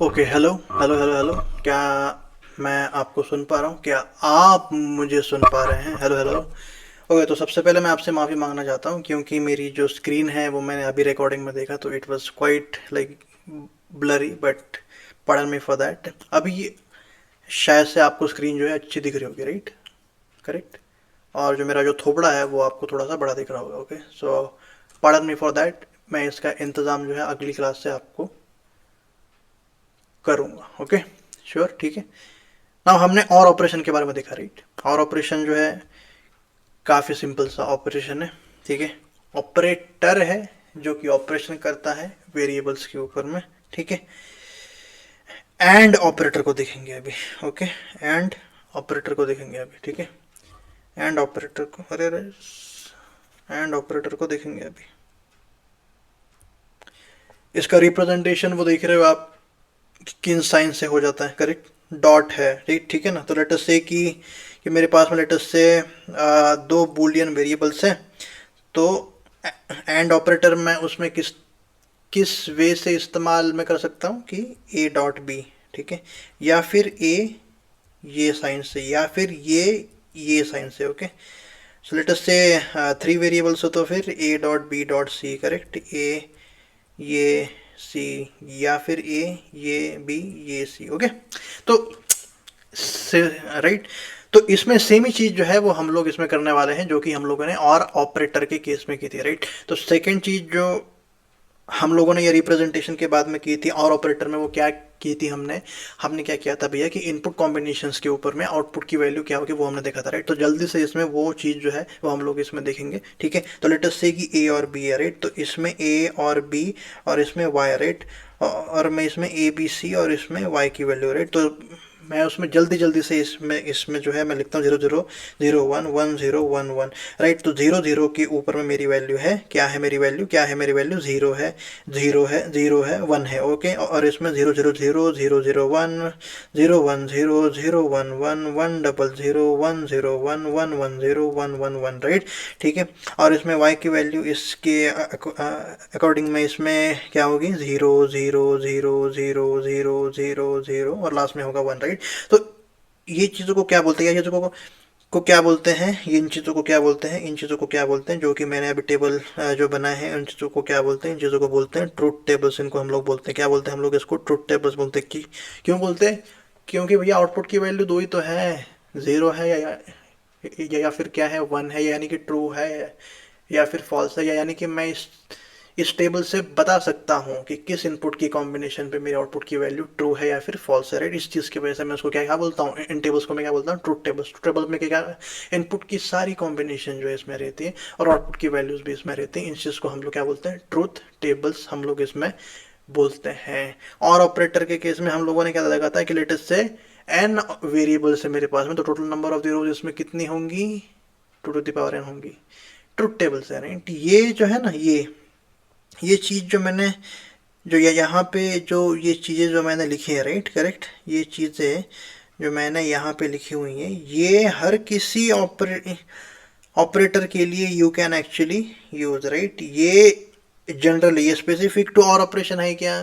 okay. Hello hello hello hello, क्या मैं आपको सुन पा रहा हूँ, क्या आप मुझे सुन पा रहे हैं, हेलो हेलो, ओके। तो सबसे पहले मैं आपसे माफ़ी मांगना चाहता हूँ, क्योंकि मेरी जो स्क्रीन है वो मैंने अभी रिकॉर्डिंग में देखा तो it was quite like blurry, but pardon me for that. अभी शायद से आपको स्क्रीन जो है अच्छी दिख रही होगी, राइट, करेक्ट, और जो मेरा जो थोपड़ा है वो आपको थोड़ा सा बड़ा दिख रहा होगा, okay, so pardon me for that. मैं इसका इंतज़ाम जो है अगली क्लास से आपको करूँगा, ओके, श्योर, ठीक है ना। हमने और ऑपरेशन के बारे में देखा, राइट, और ऑपरेशन जो है काफ़ी सिंपल सा ऑपरेशन है, ठीक है, ऑपरेटर है जो कि ऑपरेशन करता है वेरिएबल्स के ऊपर में, ठीक है। एंड ऑपरेटर को देखेंगे अभी, ओके, एंड ऑपरेटर को देखेंगे अभी, ठीक है, एंड ऑपरेटर को, अरे अरे, एंड ऑपरेटर को देखेंगे अभी, इसका रिप्रेजेंटेशन वो देख रहे हो आप किन साइन से हो जाता है, करेक्ट, डॉट है, ठीक ठीक है ना। तो लेट अस से कि मेरे पास में लेट अस से दो बूलियन वेरिएबल्स हैं, तो एंड ऑपरेटर मैं उसमें किस किस वे से इस्तेमाल मैं कर सकता हूँ कि ए डॉट बी, ठीक है, या फिर ए ये साइन से, या फिर ये साइन से, ओके। सो लेट अस से थ्री वेरिएबल्स हो तो फिर A dot B dot C, correct, A ये सी, या फिर ए ये बी ये सी, ओके। तो से राइट, तो इसमें सेम ही चीज़ जो है वो हम लोग इसमें करने वाले हैं जो कि हम लोगों ने और ऑपरेटर के केस में की थी, राइट। तो सेकंड चीज़ जो हम लोगों ने ये रिप्रेजेंटेशन के बाद में की थी और ऑपरेटर में, वो क्या की थी हमने हमने क्या किया था भैया कि इनपुट कॉम्बिनेशंस के ऊपर में आउटपुट की वैल्यू क्या होगी वो हमने देखा था, राइट। तो जल्दी से इसमें वो चीज़ जो है वो हम लोग इसमें देखेंगे, ठीक है। तो लेट अस से कि ए और बी है, राइट, तो इसमें ए और बी और इसमें वाई, राइट, और मैं इसमें ए बी सी और इसमें वाई की वैल्यू, राइट। तो मैं उसमें जल्दी जल्दी से इसमें जो है मैं लिखता हूँ 0 0 0 1 1 0 1 1, राइट। तो 0 0 के ऊपर में मेरी वैल्यू है, क्या है मेरी वैल्यू, क्या है मेरी वैल्यू, 0 है, 0 है, 0 है, 1 है, ओके। और इसमें 0 0 0 0 0 1 0 1 0 0 1 1 1 0 0 1 0 1 1 1 0 1 1 1, राइट, ठीक है। और इसमें y की वैल्यू इसके अकॉर्डिंग में इसमें क्या होगी, 0 0 0 0 0 0 0 और लास्ट में होगा 1, राइट। तो ये चीज़ों को क्या बोलते हैं, ये चीज़ों को क्या बोलते हैं, इन चीज़ों को क्या बोलते हैं, इन चीज़ों को क्या बोलते हैं, जो कि मैंने अभी टेबल जो बनाए हैं उन चीज़ों को क्या बोलते हैं, इन चीज़ों को बोलते हैं ट्रूथ टेबल्स। इनको हम लोग बोलते हैं, क्या बोलते हैं हम लोग इसको, ट्रूथ टेबल्स बोलते हैं। कि क्यों बोलते हैं, क्योंकि भैया आउटपुट की वैल्यू दो ही तो है, 0 है या फिर क्या है 1 है, यानी कि ट्रू है या फिर फॉल्स है, या यानी कि मैं इस टेबल से बता सकता हूँ कि किस इनपुट की कॉम्बिनेशन पे मेरे आउटपुट की वैल्यू ट्रू है या फिर फॉल्स है, राइट। इस चीज़ की वजह से मैं उसको क्या क्या बोलता हूँ, इन टेबल्स को मैं क्या बोलता हूँ, ट्रूथ टेबल्स। ट्रूथ टेबल्स में क्या इनपुट की सारी कॉम्बिनेशन जो है इसमें रहती है और आउटपुट की वैल्यूज भी इसमें रहती हैं। इस चीज़ को हम लोग क्या बोलते हैं, ट्रूथ टेबल्स हम लोग इसमें बोलते हैं। और ऑपरेटर के केस में हम लोगों ने क्या लगा था कि लेटेस्ट से एन वेरिएबल्स है मेरे पास में, तो टोटल नंबर ऑफ द रोज इसमें कितनी होंगी, 2 to the power n होंगी। ट्रूथ टेबल्स है, राइट। ये जो है ना, ये चीज़ जो मैंने जो यहाँ पे जो ये चीज़ें जो मैंने लिखी है, राइट, करेक्ट, ये चीज़ें जो मैंने यहाँ पे लिखी हुई हैं, ये हर किसी ऑपरेटर के लिए you can actually use, right. ये जनरली ये स्पेसिफिक टू और ऑपरेशन है क्या,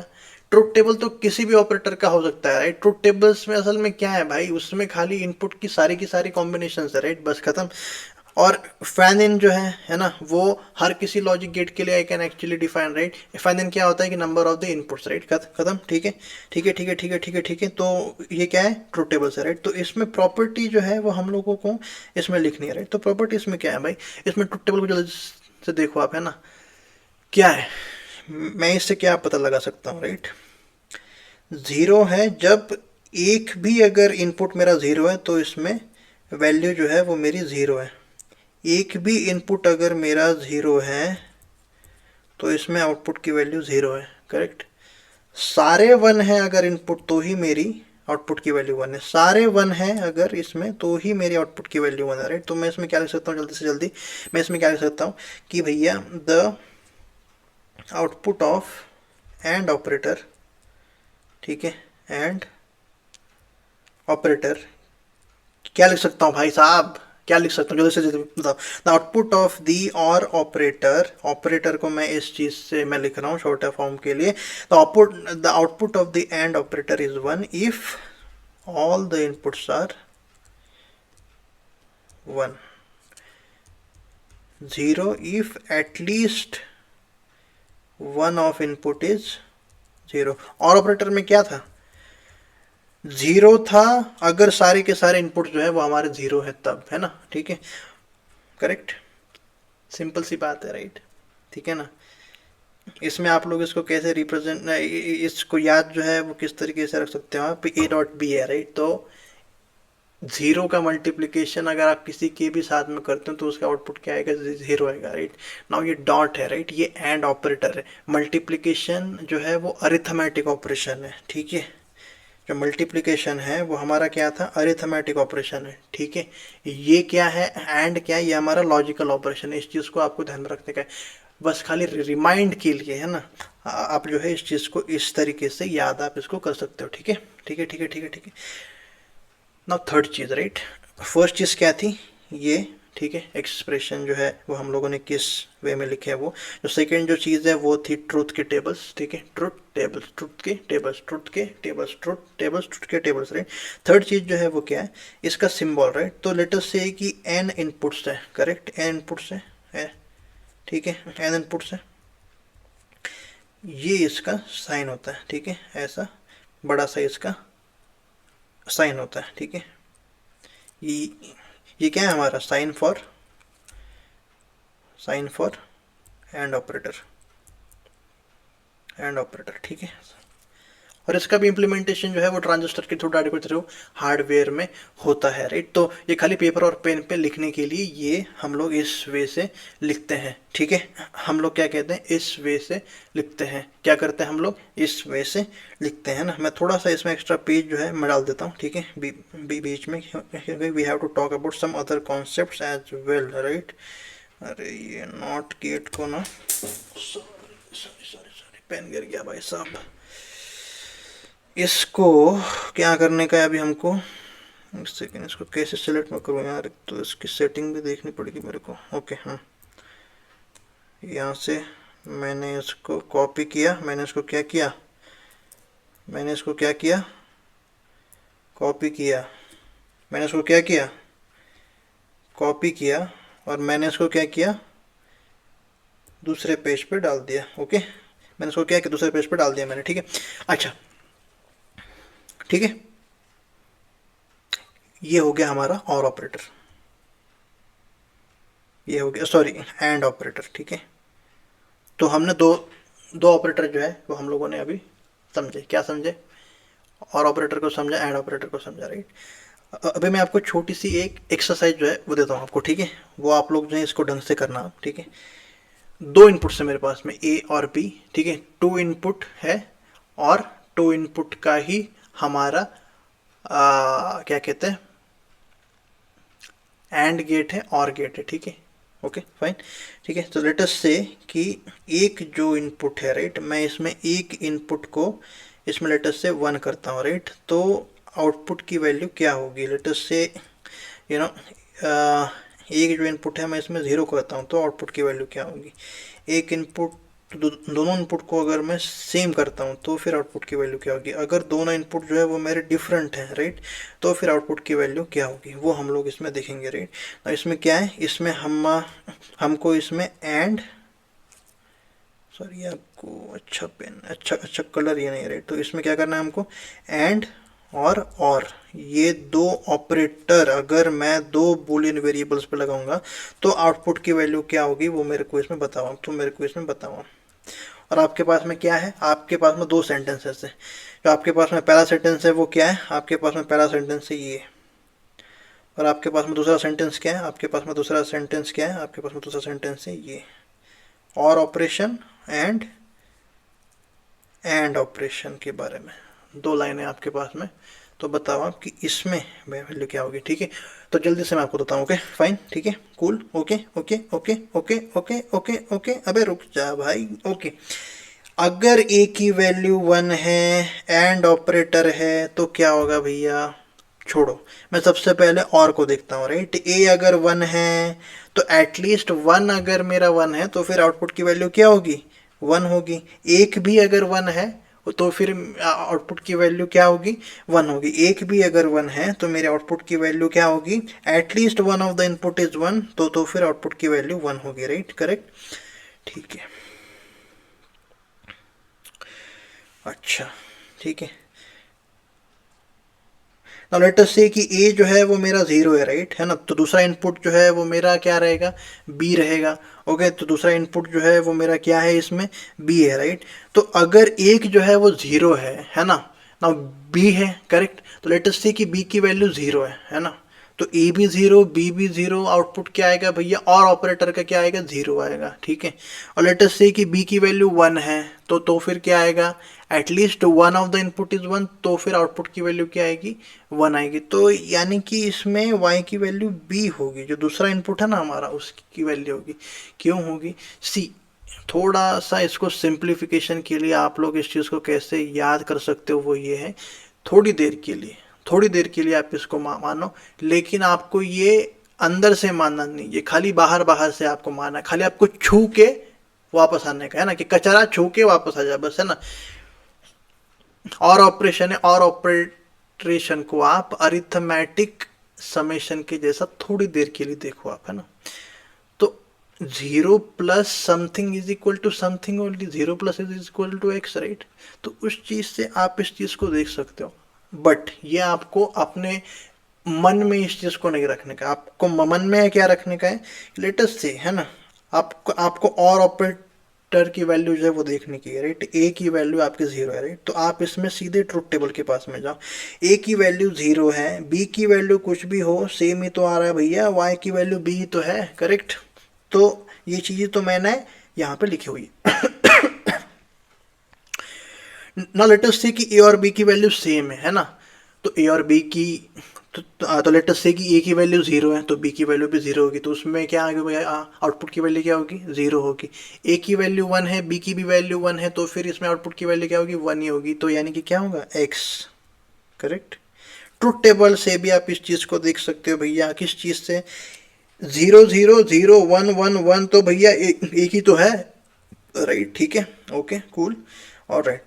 ट्रूथ टेबल तो किसी भी ऑपरेटर का हो सकता है, राइट। ट्रूथ टेबल्स में असल में क्या है भाई, उसमें खाली इनपुट की सारी कॉम्बिनेशन है, राइट, बस खत्म। और फैन इन जो है ना, वो हर किसी लॉजिक गेट के लिए I can actually define, right. Fan इन क्या होता है कि number of the inputs, right, खत्म, ठीक है, ठीक है, ठीक है, ठीक है, ठीक है, ठीक है। तो ये क्या है, ट्रूथ टेबल से, राइट। तो इसमें प्रॉपर्टी जो है वो हम लोगों को इसमें लिखनी है, राइट। तो प्रॉपर्टी इसमें क्या है भाई, इसमें ट्रूथ टेबल को जल्दी से देखो आप, है ना, क्या है, मैं इससे क्या पता लगा सकता हूँ, राइट। 0 है, जब एक भी अगर इनपुट मेरा 0 है तो इसमें वैल्यू जो है वो मेरी 0 है। एक भी इनपुट अगर मेरा 0 है तो इसमें आउटपुट की वैल्यू 0 है, करेक्ट। सारे 1 है अगर इनपुट तो ही मेरी आउटपुट की वैल्यू 1 है, सारे 1 है अगर इसमें तो ही मेरी आउटपुट की वैल्यू 1 है, राइट। तो मैं इसमें क्या लिख सकता हूँ जल्दी से जल्दी, मैं इसमें क्या लिख सकता हूँ कि भैया the output of and operator, ठीक है, एंड ऑपरेटर, क्या लिख सकता हूँ भाई साहब, क्या लिख सकता हूँ जल्दी से जल्दी बताओ। द आउटपुट ऑफ दी और ऑपरेटर, ऑपरेटर को मैं इस चीज से मैं लिख रहा हूँ छोटा फॉर्म के लिए। The output of the and operator is 1 if all the inputs are 1, 0 if at least 1 of input is 0। Or operator में क्या था, 0 था अगर सारे के सारे इनपुट जो है वो हमारे 0 है तब, है ना, ठीक है, करेक्ट, सिंपल सी बात है, राइट, ठीक है ना। इसमें आप लोग इसको कैसे रिप्रेजेंट, इसको याद जो है वो किस तरीके से रख सकते हो आप, ए डॉट बी है, राइट। तो 0 का मल्टीप्लीकेशन अगर आप किसी के भी साथ में करते हो तो उसका आउटपुट क्या आएगा, 0 आएगा, राइट। नाउ ये डॉट है, राइट, ये एंड ऑपरेटर है। मल्टीप्लीकेशन जो है वो अरिथमेटिक ऑपरेशन है, ठीक है। जो मल्टीप्लिकेशन है वो हमारा क्या था, अरिथमेटिक ऑपरेशन है, ठीक है। ये क्या है, एंड क्या है, ये हमारा लॉजिकल ऑपरेशन है। इस चीज़ को आपको ध्यान में रखने का है। बस खाली रिमाइंड के लिए, है ना। आप जो है इस चीज़ को इस तरीके से याद आप इसको कर सकते हो, ठीक है ठीक है ठीक है ठीक है ठीक है। नाउ थर्ड चीज़, राइट। फर्स्ट चीज़ क्या थी, ये, ठीक है, एक्सप्रेशन जो है वो हम लोगों ने किस वे में लिखे है वो। जो सेकंड जो चीज़ है वो थी ट्रूथ के टेबल्स, ठीक है, ट्रूथ टेबल्स, ट्रूथ के टेबल्स, ट्रूथ के टेबल्स, ट्रूथ टेबल्स, ट्रूथ के टेबल्स, राइट। थर्ड चीज़ जो है वो क्या है, इसका सिंबल, राइट। तो लेट अस से कि एन इनपुट्स है, करेक्ट, एन इनपुट्स है, ठीक है, एन इनपुट्स है, ये इसका साइन होता है, ठीक है, ऐसा बड़ा सा इसका साइन होता है, ठीक है। ये क्या है हमारा, sign for and operator, and operator, ठीक है। और इसका भी इम्प्लीमेंटेशन जो है वो ट्रांजिस्टर के थ्रू, डाटा के थ्रू हार्डवेयर में होता है, राइट। तो ये खाली पेपर और पेन पे लिखने के लिए ये हम लोग इस वे से लिखते हैं, ठीक है। हम लोग क्या कहते हैं, इस वे से लिखते हैं, क्या करते हैं हम लोग, इस वे से लिखते हैं ना। मैं थोड़ा सा इसमें एक्स्ट्रा पेज जो है मैं डाल देता हूँ, ठीक है, बीच में, we have to talk about some other concepts as well, right. अरे ये नॉट गेट को ना, sorry sorry sorry sorry, pen गिर गया भाई साहब। इसको क्या करने का है अभी हमको, एक सेकेंड, इसको कैसे सिलेक्ट मैं करूँ यार, तो इसकी सेटिंग भी देखनी पड़ेगी मेरे को। ओके, हाँ, यहाँ से मैंने इसको कॉपी किया, मैंने इसको क्या किया, मैंने इसको क्या किया, कॉपी किया, मैंने इसको क्या किया, कॉपी किया, और मैंने इसको क्या किया, दूसरे पेज पे डाल दिया। ओके, मैंने इसको क्या किया, दूसरे पेज पे डाल दिया मैंने, ठीक है। अच्छा, ठीक है, ये हो गया हमारा और ऑपरेटर, ये हो गया, सॉरी, एंड ऑपरेटर, ठीक है। तो हमने दो दो ऑपरेटर जो है वो हम लोगों ने अभी समझे, क्या समझे, और ऑपरेटर को समझा, एंड ऑपरेटर को समझा, राइट। अभी मैं आपको छोटी सी एक एक्सरसाइज जो है वो देता हूँ आपको, ठीक है। वो आप लोग जो है इसको ढंग से करना, ठीक है। दो इनपुट है मेरे पास में, ए और बी, ठीक है, टू इनपुट है, और टू इनपुट का ही हमारा क्या कहते हैं, एंड गेट है, और गेट है, ठीक है। ओके फाइन, ठीक है। तो लेट अस से कि एक जो इनपुट है, राइट, मैं इसमें एक इनपुट को इसमें लेट अस से 1 करता हूँ, राइट। तो आउटपुट की वैल्यू क्या होगी, लेट अस से यू नो एक जो इनपुट है मैं इसमें 0 करता हूँ, तो आउटपुट की वैल्यू क्या होगी। एक इनपुट, दोनों इनपुट को अगर मैं सेम करता हूँ तो फिर आउटपुट की वैल्यू क्या होगी। अगर दोनों इनपुट जो है वो मेरे डिफरेंट हैं, राइट, तो फिर आउटपुट की वैल्यू क्या होगी, वो हम लोग इसमें देखेंगे, राइट। तो इसमें क्या है, इसमें हमको इसमें एंड, सॉरी आपको अच्छा पेन, अच्छा कलर ये नहीं, राइट। तो इसमें क्या करना है हमको, एंड और ये दो ऑपरेटर अगर मैं दो बूलियन वेरिएबल्स पे लगाऊंगा तो आउटपुट की वैल्यू क्या होगी वो मेरे को इसमें बताओ, तो मेरे को इसमें बताओ। और आपके पास में क्या है, आपके पास में दो सेंटेंसेस है। जो आपके पास में पहला सेंटेंस है वो क्या है, आपके पास में पहला सेंटेंस है ये, और आपके पास में दूसरा सेंटेंस क्या है, आपके पास में दूसरा सेंटेंस क्या है, आपके पास में दूसरा सेंटेंस है ये, और ऑपरेशन एंड ऑपरेशन के बारे में दो लाइनें आपके पास में। तो बताओ आप कि इसमें वैल्यू क्या होगी, ठीक है। तो जल्दी से मैं आपको बताऊँ, ओके फाइन, ठीक है, cool, okay okay okay okay okay okay okay, अबे रुक जा भाई, ओके। अगर ए की वैल्यू 1 है, एंड ऑपरेटर है, तो क्या होगा भैया, छोड़ो, मैं सबसे पहले और को देखता हूँ, राइट। ए अगर 1 है तो एटलीस्ट 1, अगर मेरा 1 है तो फिर आउटपुट की वैल्यू क्या होगी, 1 होगी। एक भी अगर 1 है तो फिर आउटपुट की वैल्यू क्या होगी, 1 होगी। एक भी अगर 1 है तो मेरे आउटपुट की वैल्यू क्या होगी, at least one of the input is 1, तो फिर आउटपुट की वैल्यू 1 होगी, राइट, करेक्ट, ठीक है। अच्छा, ठीक है। नाउ लेट अस से कि ए जो है वो मेरा 0 है, राइट, है ना। तो दूसरा इनपुट जो है वो मेरा क्या रहेगा, बी रहेगा। ओके, तो दूसरा इनपुट जो है वो मेरा क्या है, इसमें बी है, राइट। तो अगर एक जो है वो 0 है ना, नाउ बी है, करेक्ट। तो लेट अस से कि बी की वैल्यू 0 है ना। तो ए भी 0, बी भी 0, आउटपुट क्या आएगा भैया, और ऑपरेटर का क्या आएगा, 0 आएगा, ठीक है। और लेट अस से कि बी की वैल्यू 1 है, तो फिर क्या आएगा, at least one of the input is 1, तो फिर आउटपुट की वैल्यू क्या आएगी, 1 आएगी। तो यानी कि इसमें y की वैल्यू b होगी, जो दूसरा इनपुट है ना हमारा उसकी वैल्यू होगी। क्यों होगी, सी थोड़ा सा इसको सिंप्लीफिकेशन के लिए आप लोग इस चीज़ को कैसे याद कर सकते हो वो ये है, थोड़ी देर के लिए, थोड़ी देर के लिए आप इसको मानो, लेकिन आपको ये अंदर से मानना नहीं, ये खाली बाहर बाहर से आपको मानना है, खाली आपको छू के वापस आने का है ना, कि कचरा छू के वापस आ जाए बस, है ना। और ऑपरेशन है, और ऑपरेशन को आप अरिथमेटिक समेशन के जैसा थोड़ी देर के लिए देखो आप, है ना। तो 0 + something is equal to something only, 0 + is equal to X, right. तो उस चीज से आप इस चीज को देख सकते हो, बट ये आपको अपने मन में इस चीज को नहीं रखने का, आपको मन में क्या रखने का है, लेटेस्ट से, है ना। आपको आपको और ऑपरेटर की वैल्यू जो है वो देखने की है, राइट। ए की वैल्यू आपकी 0 है, राइट। तो आप इसमें सीधे ट्रुथ टेबल के पास में जाओ, ए की वैल्यू 0 है, बी की वैल्यू कुछ भी हो सेम ही तो आ रहा है भैया, वाई की वैल्यू बी ही तो है, करेक्ट। तो ये चीजें तो मैंने यहाँ पे लिखी हुई है। ना लेट अस से कि ए और बी की वैल्यू सेम है ना। तो ए और बी की तो लेट अस से कि ए की वैल्यू 0 है तो बी की वैल्यू भी 0 होगी, तो उसमें क्या आगे भैया, आउटपुट की वैल्यू क्या होगी, 0 होगी। ए की वैल्यू 1 है, बी की भी वैल्यू 1 है, तो फिर इसमें आउटपुट की वैल्यू क्या होगी, 1 ही होगी। तो यानी कि क्या होगा, एक्स, करेक्ट। ट्रुथ टेबल से भी आप इस चीज को देख सकते हो भैया, किस चीज से, 0 0 0 1 1 1, तो भैया एक ही तो है, राइट, ठीक है, ओके कूल, और राइट।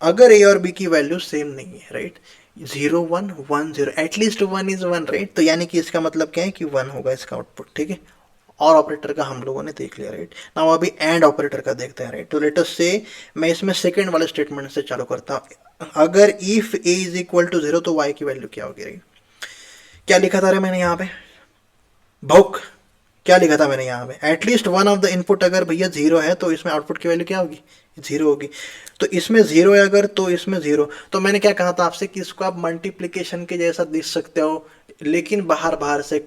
अगर ए और बी की वैल्यू सेम नहीं है, राइट, 0 1 1 0, एटलीस्ट 1 इज 1, राइट। तो यानी कि इसका मतलब क्या है कि 1 होगा इसका आउटपुट, ठीक है। और ऑपरेटर का हम लोगों ने देख लिया, राइट। नाउ अभी एंड ऑपरेटर का देखते हैं, राइट। तो लेट अस से मैं इसमें सेकंड वाले स्टेटमेंट से चालू करता हूँ, अगर if A is equal to 0 तो वाई की वैल्यू क्या होगी, राइट। क्या लिखा था रे मैंने यहाँ पे, भौक, क्या लिखा था मैंने यहाँ पे, at least one of the input अगर भैया 0 है तो इसमें आउटपुट की वैल्यू क्या होगी, 0 होगी। तो इसमें 0 है अगर, तो इसमें 0, तो मैंने क्या कहा था आपसे कि इसको आप मल्टीप्लिकेशन के जैसा देख सकते हो, लेकिन बाहर बाहर से।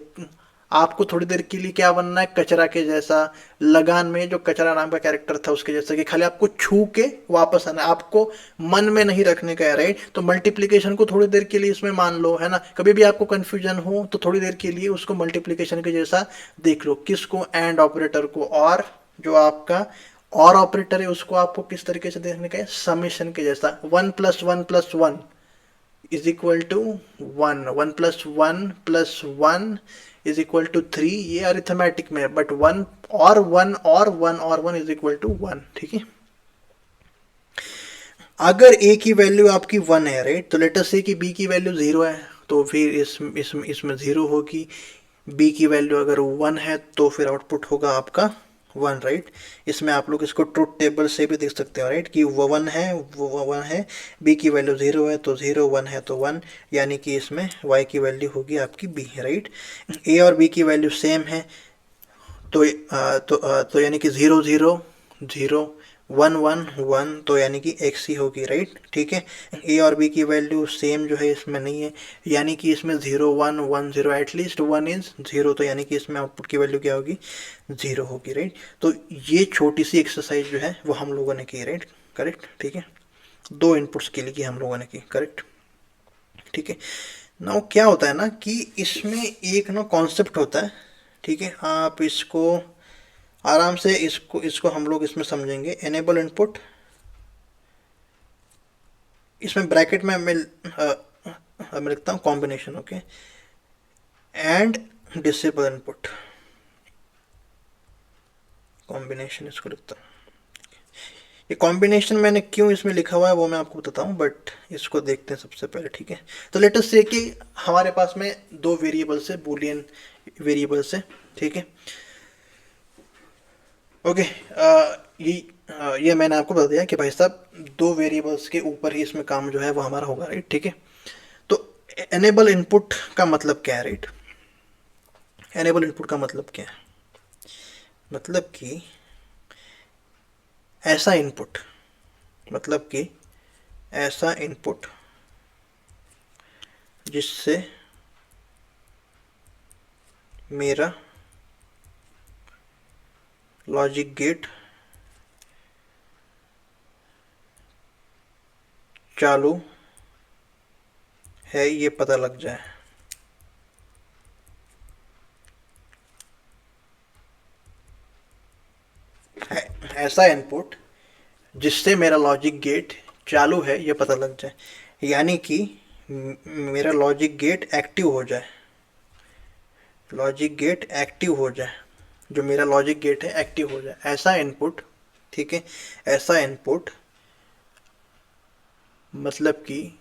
आपको थोड़ी देर के लिए क्या बनना है, कचरा के जैसा, लगान में जो कचरा नाम का कैरेक्टर था उसके जैसा, कि खाली आपको छू के वापस आना है, आपको मन में नहीं रखने का है, राइट। तो मल्टीप्लिकेशन को थोड़ी देर के लिए इसमें मान लो, है ना। कभी भी आपको कंफ्यूजन हो तो थोड़ी देर के लिए उसको मल्टीप्लिकेशन के जैसा देख लो, किसको, एंड ऑपरेटर को, और जो आपका और ऑपरेटर है उसको आपको किस तरीके से देखने का है, समेशन के जैसा, 1 + 1 + 1 is equal to 1, 1 + 1 + 1 is equal to 3, ये अरिथमेटिक में है, बट 1 और 1 और 1 और 1 इज इक्वल टू 1, ठीक है। अगर ए की वैल्यू आपकी 1 है, राइट, तो लेट अस से कि बी की वैल्यू 0 है, तो फिर इसमें 0 होगी। बी की वैल्यू अगर 1 है तो फिर आउटपुट होगा आपका 1, राइट। इसमें आप लोग इसको ट्रुथ टेबल से भी देख सकते हो, राइट, कि वो 1 है, वो 1 है, बी की वैल्यू 0 है तो 0, 1 है तो 1, यानी कि इसमें वाई की वैल्यू होगी आपकी बी, राइट। ए और बी की वैल्यू सेम है, तो यानी कि 0 0 0 1 1 1, तो यानी कि एक्स ही होगी, राइट, ठीक है। ए और बी की वैल्यू सेम जो है इसमें नहीं है, यानी कि इसमें 0 1 1 0, एटलीस्ट 1 इज 0, तो यानी कि इसमें आउटपुट की वैल्यू क्या होगी, 0 होगी, राइट। तो ये छोटी सी एक्सरसाइज जो है वो हम लोगों ने की, राइट, करेक्ट, ठीक है। दो इनपुट्स के लिए की हम लोगों ने की, करेक्ट, ठीक है। ना क्या होता है ना कि इसमें एक ना कॉन्सेप्ट होता है, ठीक है। आप इसको आराम से इसको इसको हम लोग इसमें समझेंगे, एनेबल इनपुट, इसमें ब्रैकेट में मैं लिखता हूँ combination, okay, and disable input, combination इसको लिखता हूँ। ये कॉम्बिनेशन मैंने क्यों इसमें लिखा हुआ है वो मैं आपको बताता हूँ, बट इसको देखते हैं सबसे पहले, ठीक है। तो लेट अस से कि हमारे पास में दो वेरिएबल्स है, बूलियन वेरिएबल्स है, ठीक है, ओके। ये मैंने आपको बता दिया कि भाई साहब दो वेरिएबल्स के ऊपर ही इसमें काम जो है वो हमारा होगा, राइट, ठीक है। तो एनेबल इनपुट का मतलब क्या है, राइट। एनेबल इनपुट का मतलब क्या है, मतलब कि ऐसा इनपुट, मतलब कि ऐसा इनपुट जिससे मेरा लॉजिक गेट चालू है ये पता लग जाए, ऐसा इनपुट जिससे मेरा लॉजिक गेट चालू है ये पता लग जाए, यानी कि मेरा लॉजिक गेट एक्टिव हो जाए, लॉजिक गेट एक्टिव हो जाए, जो मेरा लॉजिक गेट है एक्टिव हो जाए, ऐसा इनपुट। ठीक है, ऐसा इनपुट मतलब कि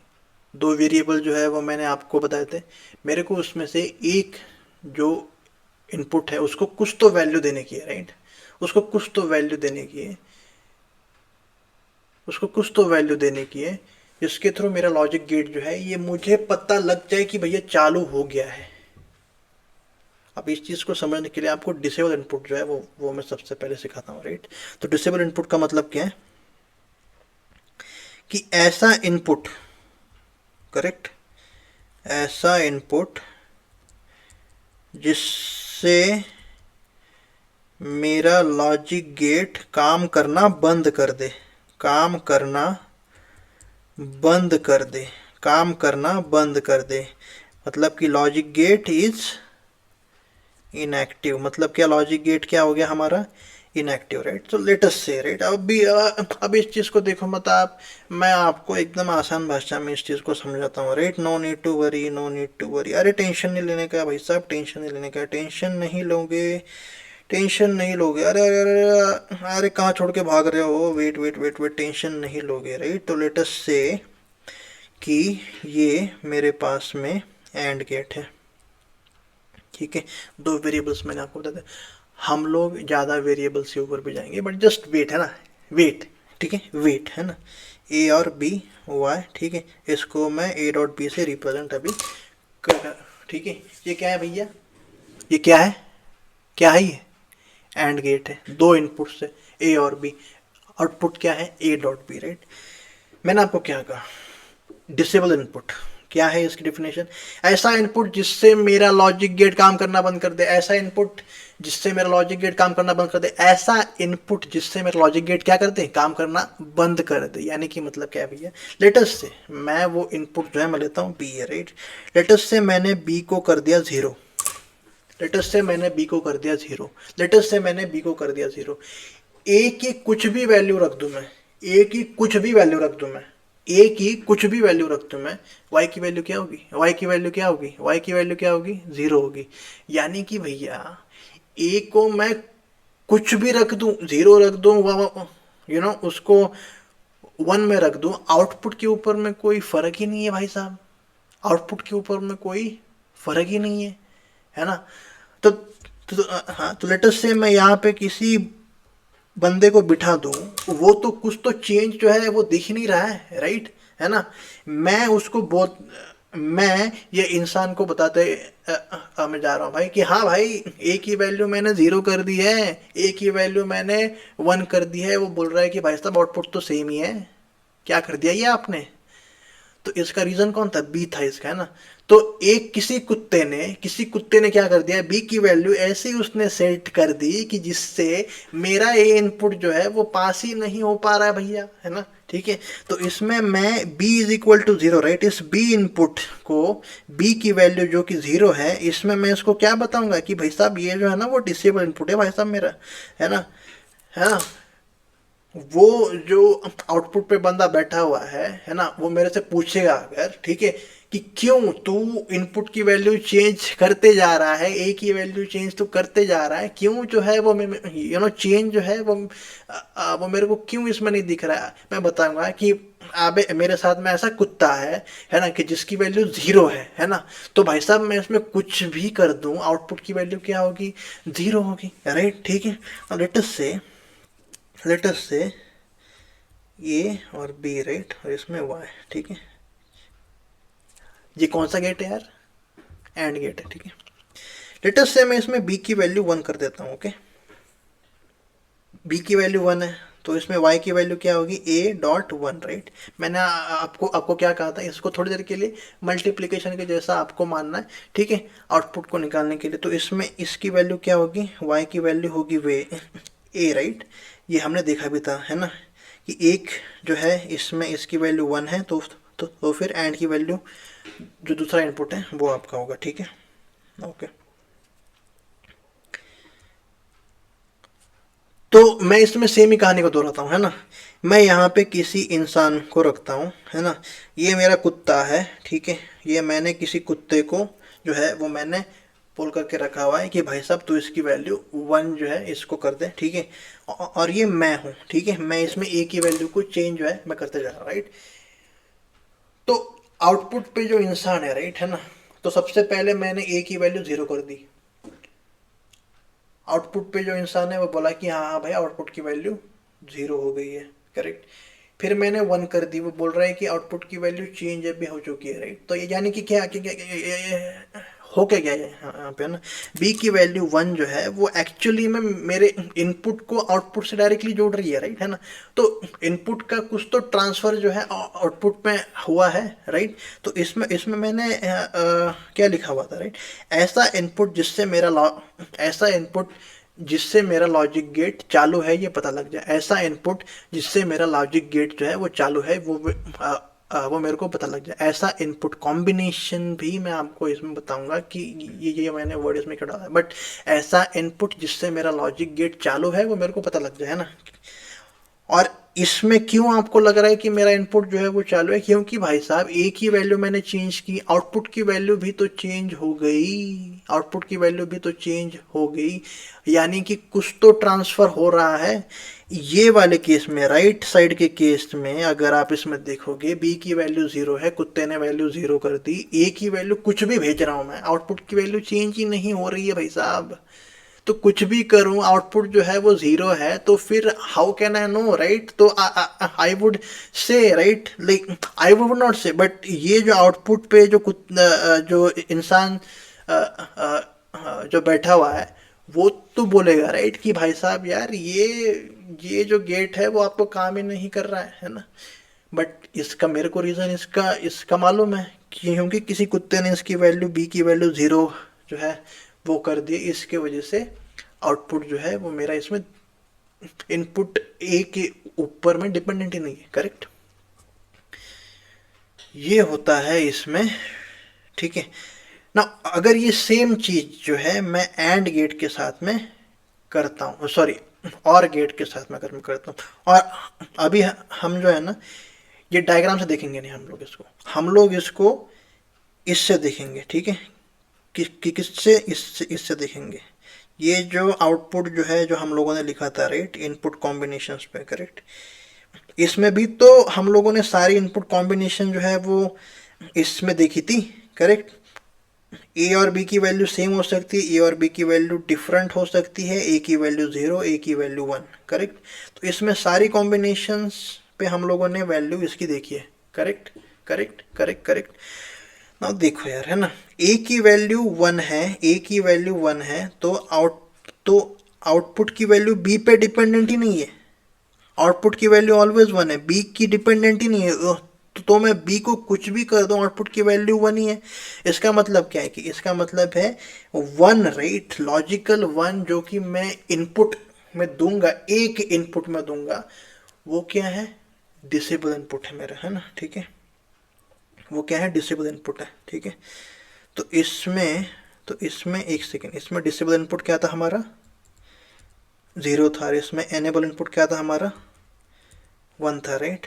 दो वेरिएबल जो है वो मैंने आपको बताए थे, मेरे को उसमें से एक जो इनपुट है उसको कुछ तो वैल्यू देने की है, राइट, उसको कुछ तो वैल्यू देने की है, उसको कुछ तो वैल्यू देने की है जिसके थ्रू मेरा लॉजिक गेट जो है ये मुझे पता लग जाए कि भैया चालू हो गया है। अब इस चीज़ को समझने के लिए आपको डिसेबल इनपुट जो है वो मैं सबसे पहले सिखाता हूँ, राइट। तो डिसेबल इनपुट का मतलब क्या है कि ऐसा इनपुट, करेक्ट, ऐसा इनपुट जिससे मेरा लॉजिक गेट काम करना बंद कर दे, काम करना बंद कर दे, काम करना बंद कर दे, मतलब कि लॉजिक गेट इज इनएक्टिव। मतलब क्या, लॉजिक गेट क्या हो गया हमारा, इनएक्टिव, राइट। तो लेट अस से, राइट, अब इस चीज़ को देखो मत आप, मैं आपको एकदम आसान भाषा में इस चीज़ को समझाता हूँ, right. No need to worry, no need to worry. अरे टेंशन नहीं लेने का भाई साहब, टेंशन नहीं लेने का, टेंशन नहीं लोगे, टेंशन नहीं लोगे। अरे अरे अरे अरे कहाँ छोड़ के भाग रहे हो, wait wait wait wait, tension नहीं लोगे, राइट। तो लेट अस से कि ये मेरे पास में एंड गेट है, ठीक है, दो वेरिएबल्स मैंने आपको बता दिया। हम लोग ज़्यादा वेरिएबल्स के ऊपर भी जाएंगे, बट जस्ट वेट है ना, वेट, ठीक है, वेट है ना, ए और बी वाई, ठीक है, इसको मैं ए डॉट बी से रिप्रेजेंट अभी कर, ठीक है। ये क्या है भैया, ये क्या है, क्या है ये एंड गेट है, दो इनपुट्स है ए और बी, आउटपुट क्या है ए डॉट बी, राइट। मैंने आपको क्या कहा, डिसेबल इनपुट क्या है, इसकी डेफिनेशन, ऐसा इनपुट जिससे मेरा लॉजिक गेट काम करना बंद कर दे, ऐसा इनपुट जिससे मेरा लॉजिक गेट काम करना बंद कर दे, ऐसा इनपुट जिससे मेरा लॉजिक गेट क्या कर दे, काम करना बंद कर दे। यानी कि मतलब क्या है भैया, लेटस से मैं वो इनपुट जो है मैं लेता हूँ बी है, राइट। लेटस से मैंने बी को कर दिया जीरो, लेटस से मैंने बी को कर दिया जीरो, लेटस से मैंने बी को कर दिया जीरो, ए की कुछ भी वैल्यू रख दूं मैं, ए की कुछ भी वैल्यू रख दूं मैं, ए की कुछ भी वैल्यू रख दूं मैं, वाई की वैल्यू क्या होगी, वाई की वैल्यू क्या होगी, वाई की वैल्यू क्या होगी, जीरो होगी। यानी कि भैया ए को मैं कुछ भी रख दूं, जीरो रख दूं, उसको वन में रख दूं, आउटपुट के ऊपर में कोई फर्क ही नहीं है भाई साहब, आउटपुट के ऊपर में कोई फर्क ही नहीं है ना। तो हाँ, तो लेटेस्ट से मैं यहाँ पे किसी बंदे को बिठा दूं, वो तो कुछ तो चेंज जो है वो दिख नहीं रहा है, राइट, है ना। मैं उसको बहुत, मैं ये इंसान को बताते मैं जा रहा हूँ भाई कि हाँ भाई ए की वैल्यू मैंने जीरो कर दी है, ए की वैल्यू मैंने वन कर दी है, वो बोल रहा है कि भाई साहब आउटपुट तो सेम ही है, क्या कर दिया ये आपने। तो इसका रीजन कौन था, बी था इसका, है ना। तो एक किसी कुत्ते ने क्या कर दिया, बी की वैल्यू ऐसे ही उसने सेट कर दी कि जिससे मेरा ए इनपुट जो है वो पास ही नहीं हो पा रहा है भैया, है ना, ठीक है। तो इसमें मैं b is equal to zero, right, इस b इनपुट को, b की वैल्यू जो कि जीरो है, इसमें मैं इसको क्या बताऊंगा कि भाई साहब ये जो है ना वो डिसेबल इनपुट है भाई साहब मेरा, है ना। वो जो आउटपुट पे बंदा बैठा हुआ है ना, वो मेरे से पूछेगा अगर, ठीक है, कि क्यों तू इनपुट की वैल्यू चेंज करते जा रहा है, ए की वैल्यू चेंज तो करते जा रहा है, क्यों जो है वो चेंज जो है वो मेरे को क्यों इसमें नहीं दिख रहा है। मैं बताऊंगा कि अबे मेरे साथ में ऐसा कुत्ता है ना, कि जिसकी वैल्यू जीरो है ना, तो भाई साहब मैं इसमें कुछ भी कर दूं, आउटपुट की वैल्यू क्या होगी, जीरो होगी, राइट, ठीक है। लेटस से ए और बी, राइट, और इसमें वाई, ठीक है। ये कौन सा गेट है यार, एंड गेट है, ठीक है। लेटस से मैं इसमें बी की वैल्यू वन कर देता हूँ, ओके, बी की वैल्यू वन है, तो इसमें y की वैल्यू क्या होगी, a डॉट वन, राइट। मैंने आपको क्या कहा था, इसको थोड़ी देर के लिए मल्टीप्लिकेशन के जैसा आपको मानना है, ठीक है, आउटपुट को निकालने के लिए। तो इसमें इसकी वैल्यू क्या होगी, y की वैल्यू होगी वे a, राइट। ये हमने देखा भी था, है ना, कि एक जो है इसमें इसकी वैल्यू वन है, तो फिर एंड की वैल्यू जो दूसरा इनपुट है वो आपका होगा, ठीक है, ओके। तो मैं इसमें सेम ही कहानी को दोहराता हूँ, है ना। मैं यहाँ पे किसी इंसान को रखता हूँ, है ना। ये मेरा कुत्ता है, ठीक है। ये मैंने किसी कुत्ते को जो है वो मैंने बोल करके रखा हुआ है कि भाई साहब तू इसकी वैल्यू 1 जो है इसको कर दे, ठीक है। और ये मैं हूँ, ठीक है। मैं इसमें ए की वैल्यू को चेंज जो है मैं करते जा रहा हूँ, राइट। तो आउटपुट पे जो इंसान है, राइट, है ना। तो सबसे पहले मैंने ए की वैल्यू 0 कर दी। आउटपुट पे जो इंसान है वो बोला कि हाँ हाँ भाई आउटपुट की वैल्यू 0 हो गई है, करेक्ट। फिर मैंने 1 कर दी, वो बोल रहा है कि आउटपुट की वैल्यू चेंज अभी हो चुकी है, राइट। तो ये यानी कि क्या क्या, क्या, क्या, हो क्या गया है यहाँ पे, है ना। बी की वैल्यू 1 जो है वो एक्चुअली में मेरे इनपुट को आउटपुट से डायरेक्टली जोड़ रही है, राइट, है ना। तो इनपुट का कुछ तो ट्रांसफर जो है आउटपुट में हुआ है, राइट। तो इसमें इसमें मैंने क्या लिखा हुआ था, राइट। ऐसा इनपुट जिससे ऐसा इनपुट जिससे मेरा लॉजिक गेट चालू है ये पता लग जाए। ऐसा इनपुट जिससे मेरा लॉजिक गेट जो है वो चालू है, वो मेरे को पता लग जाए। ऐसा इनपुट कॉम्बिनेशन भी मैं आपको इसमें बताऊंगा कि ये मैंने वर्ड इसमें क्यों डाला है, बट ऐसा इनपुट जिससे मेरा लॉजिक गेट चालू है वो मेरे को पता लग जाए, है ना। और इसमें क्यों आपको लग रहा है कि मेरा इनपुट जो है वो चालू है, क्योंकि भाई साहब ए की वैल्यू मैंने चेंज की, आउटपुट की वैल्यू भी तो चेंज हो गई, आउटपुट की वैल्यू भी तो चेंज हो गई। यानी कि कुछ तो ट्रांसफर हो रहा है। ये वाले केस में, राइट साइड के केस में अगर आप इसमें देखोगे, बी की वैल्यू 0 है, कुत्ते ने वैल्यू 0 कर दी, ए की वैल्यू कुछ भी भेज रहा हूं मैं, आउटपुट की वैल्यू चेंज ही नहीं हो रही है भाई साहब। तो कुछ भी करूं आउटपुट जो है वो 0 है, तो फिर how can I know, right. तो I would say, right, like I would not say, but ये जो आउटपुट पे जो इंसान जो बैठा हुआ है वो तो बोलेगा, राइट, कि भाई साहब यार ये जो गेट है वो आपको काम ही नहीं कर रहा है ना। बट इसका मेरे को रीज़न इसका इसका मालूम है, क्योंकि किसी कुत्ते ने इसकी वैल्यू बी की वैल्यू 0 जो है वो कर दी, इसके वजह से आउटपुट जो है वो मेरा इसमें इनपुट ए के ऊपर में डिपेंडेंट ही नहीं है, करेक्ट। ये होता है इसमें, ठीक है ना। अगर ये सेम चीज जो है मैं एंड गेट के साथ में करता हूँ, सॉरी, और गेट के साथ में अगर मैं करता हूँ, और अभी हम जो है ना ये डायग्राम से देखेंगे नहीं, हम लोग इसको इससे देखेंगे, ठीक है। किससे, इससे देखेंगे। ये जो आउटपुट जो है जो हम लोगों ने लिखा था, राइट, इनपुट कॉम्बिनेशंस पे, करेक्ट। इसमें भी तो हम लोगों ने सारी इनपुट कॉम्बिनेशन जो है वो इसमें देखी थी, करेक्ट। ए और बी की वैल्यू सेम हो सकती है, ए और बी की वैल्यू डिफरेंट हो सकती है, ए की वैल्यू 0, ए की वैल्यू 1, करेक्ट। तो इसमें सारी कॉम्बिनेशंस पे हम लोगों ने वैल्यू इसकी देखी है, करेक्ट करेक्ट करेक्ट करेक्ट। ना देखो यार, है ना, ए की वैल्यू 1 है, ए की वैल्यू 1 है, तो आउटपुट की वैल्यू बी पे डिपेंडेंट ही नहीं है। आउटपुट की वैल्यू ऑलवेज 1 है, बी की डिपेंडेंट ही नहीं है। तो मैं बी को कुछ भी कर दूं आउटपुट की वैल्यू 1 ही है। इसका मतलब क्या है, कि इसका मतलब है 1, राइट, लॉजिकल 1 जो कि मैं इनपुट में दूंगा, एक इनपुट में दूंगा, वो क्या है, डिसेबल इनपुट है मेरा, है ना, ठीक है। वो क्या है, डिसेबल इनपुट है, ठीक है। तो इसमें एक सेकेंड, इसमें डिसेबल इनपुट क्या था हमारा, 0 था। इसमें एनेबल इनपुट क्या था हमारा, 1 था, राइट।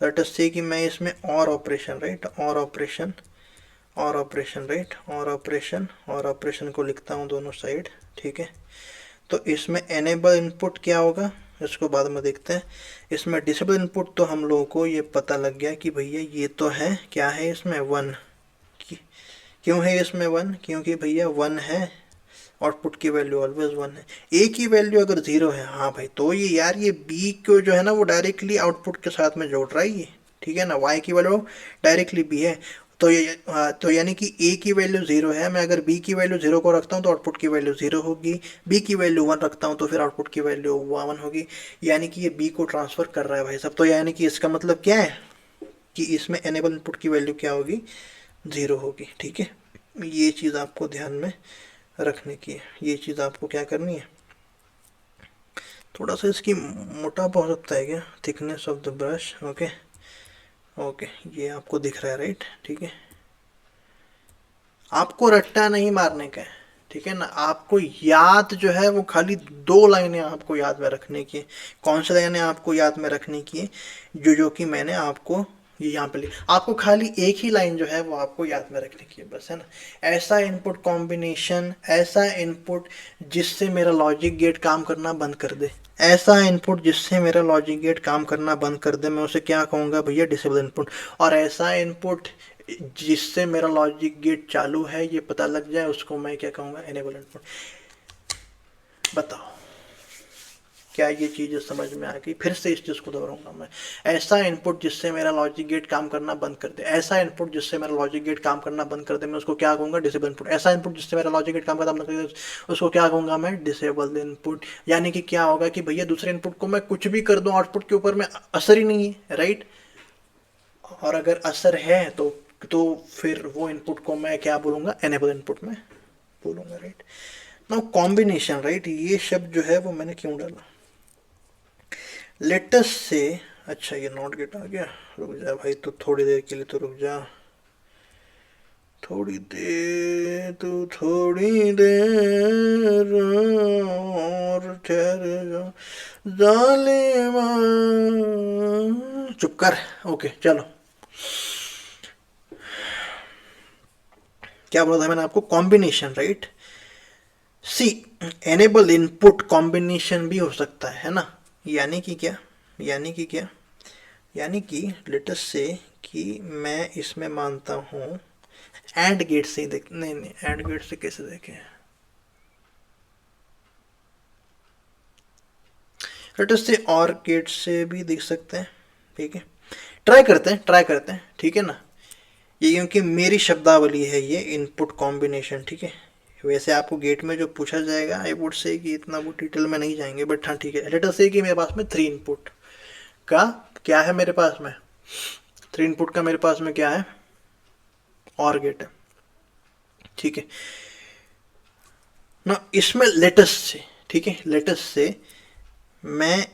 लेट अस से कि मैं इसमें और ऑपरेशन, राइट, और ऑपरेशन, राइट, और ऑपरेशन को लिखता हूँ दोनों साइड, ठीक है। तो इसमें एनेबल इनपुट क्या होगा इसको बाद में देखते हैं। इसमें डिसेबल इनपुट तो हम लोगों को ये पता लग गया कि भैया ये तो है, क्या है इसमें 1। क्यों है इसमें 1, क्योंकि भैया 1 है, आउटपुट की वैल्यू ऑलवेज 1 है। ए की वैल्यू अगर 0 है, हाँ भाई, तो ये यार ये बी को जो है ना वो डायरेक्टली आउटपुट के साथ में जोड़ रहा है ये, ठीक है ना। वाई की वैल्यू डायरेक्टली बी है, तो ये तो यानी कि ए की वैल्यू 0 है, मैं अगर बी की वैल्यू 0 को रखता हूँ तो आउटपुट की वैल्यू 0 होगी, बी की वैल्यू 1 रखता हूँ तो फिर आउटपुट की वैल्यू 1 होगी। यानी कि ये बी को ट्रांसफ़र कर रहा है भाई साहब। तो यानी कि इसका मतलब क्या है, कि इसमें एनेबल इनपुट की वैल्यू क्या होगी, 0 होगी, ठीक है। ये चीज़ आपको ध्यान में रखने की है, ये चीज़ आपको क्या करनी है। थोड़ा सा इसकी मोटापा हो सकता है क्या, thickness of the brush, okay okay, ये आपको दिख रहा है, राइट, ठीक है। आपको रट्टा नहीं मारने का है, ठीक है ना। आपको याद जो है वो खाली 2 लाइनें आपको याद में रखने की है। कौन सी लाइनें आपको याद में रखने की है? जो कि मैंने आपको ये यहाँ पे आपको खाली एक ही लाइन जो है वो आपको याद में रखने की है बस, है ना। ऐसा इनपुट कॉम्बिनेशन, ऐसा इनपुट जिससे मेरा लॉजिक गेट काम करना बंद कर दे, ऐसा इनपुट जिससे मेरा लॉजिक गेट काम करना बंद कर दे, मैं उसे क्या कहूँगा भैया? Disable input. और ऐसा इनपुट जिससे मेरा लॉजिक गेट चालू है ये पता लग जाए, उसको मैं क्या कहूँगा? Enable input. बताओ क्या ये चीज़ समझ में आ गई? फिर से इस चीज़ को दोहराऊंगा मैं। ऐसा इनपुट जिससे मेरा लॉजिक गेट काम करना बंद कर दे, ऐसा इनपुट जिससे मेरा लॉजिक गेट काम करना बंद कर दे, मैं उसको क्या कहूँगा? Disable input. ऐसा इनपुट जिससे मेरा लॉजिक गेट काम करना बंद कर दे, उसको क्या कहूँगा मैं? Disable input. यानी कि क्या होगा कि भैया दूसरे इनपुट को मैं कुछ भी कर दूँ, आउटपुट के ऊपर में असर ही नहीं है, राइट। और अगर असर है तो फिर वो इनपुट को मैं क्या बोलूँगा? एनेबल इनपुट में बोलूँगा, राइट। नाउ कॉम्बिनेशन, राइट, ये शब्द जो है वो मैंने क्यों डाला? लेटस से, अच्छा ये नॉट गेट आ गया, रुक जा भाई, तो थोड़ी देर के लिए तो रुक जा, थोड़ी देर, तो थोड़ी देर और ठहर जा जालिमा, चुप कर। ओके चलो, क्या बोला था मैंने आपको? Combination, right. See, enable input combination भी हो सकता है ना। यानी कि क्या? यानी कि क्या? यानी कि लेटस से कि मैं इसमें मानता हूँ एंड गेट से देख, नहीं नहीं, एंड गेट से कैसे देखें? लेटस से और गेट से भी देख सकते हैं, ठीक है। ट्राई करते हैं, ट्राई करते हैं, ठीक है ना। ये क्योंकि मेरी शब्दावली है ये इनपुट कॉम्बिनेशन, ठीक है। वैसे आपको गेट में जो पूछा जाएगा आई वुड से कि इतना वो डिटेल में नहीं जाएंगे, बट हाँ ठीक है। लेट अस से कि मेरे पास में 3 इनपुट का क्या है? मेरे पास में 3 इनपुट का मेरे पास में क्या है? और गेट है, ठीक है ना। इसमें लेटस से, ठीक है, लेटस से मैं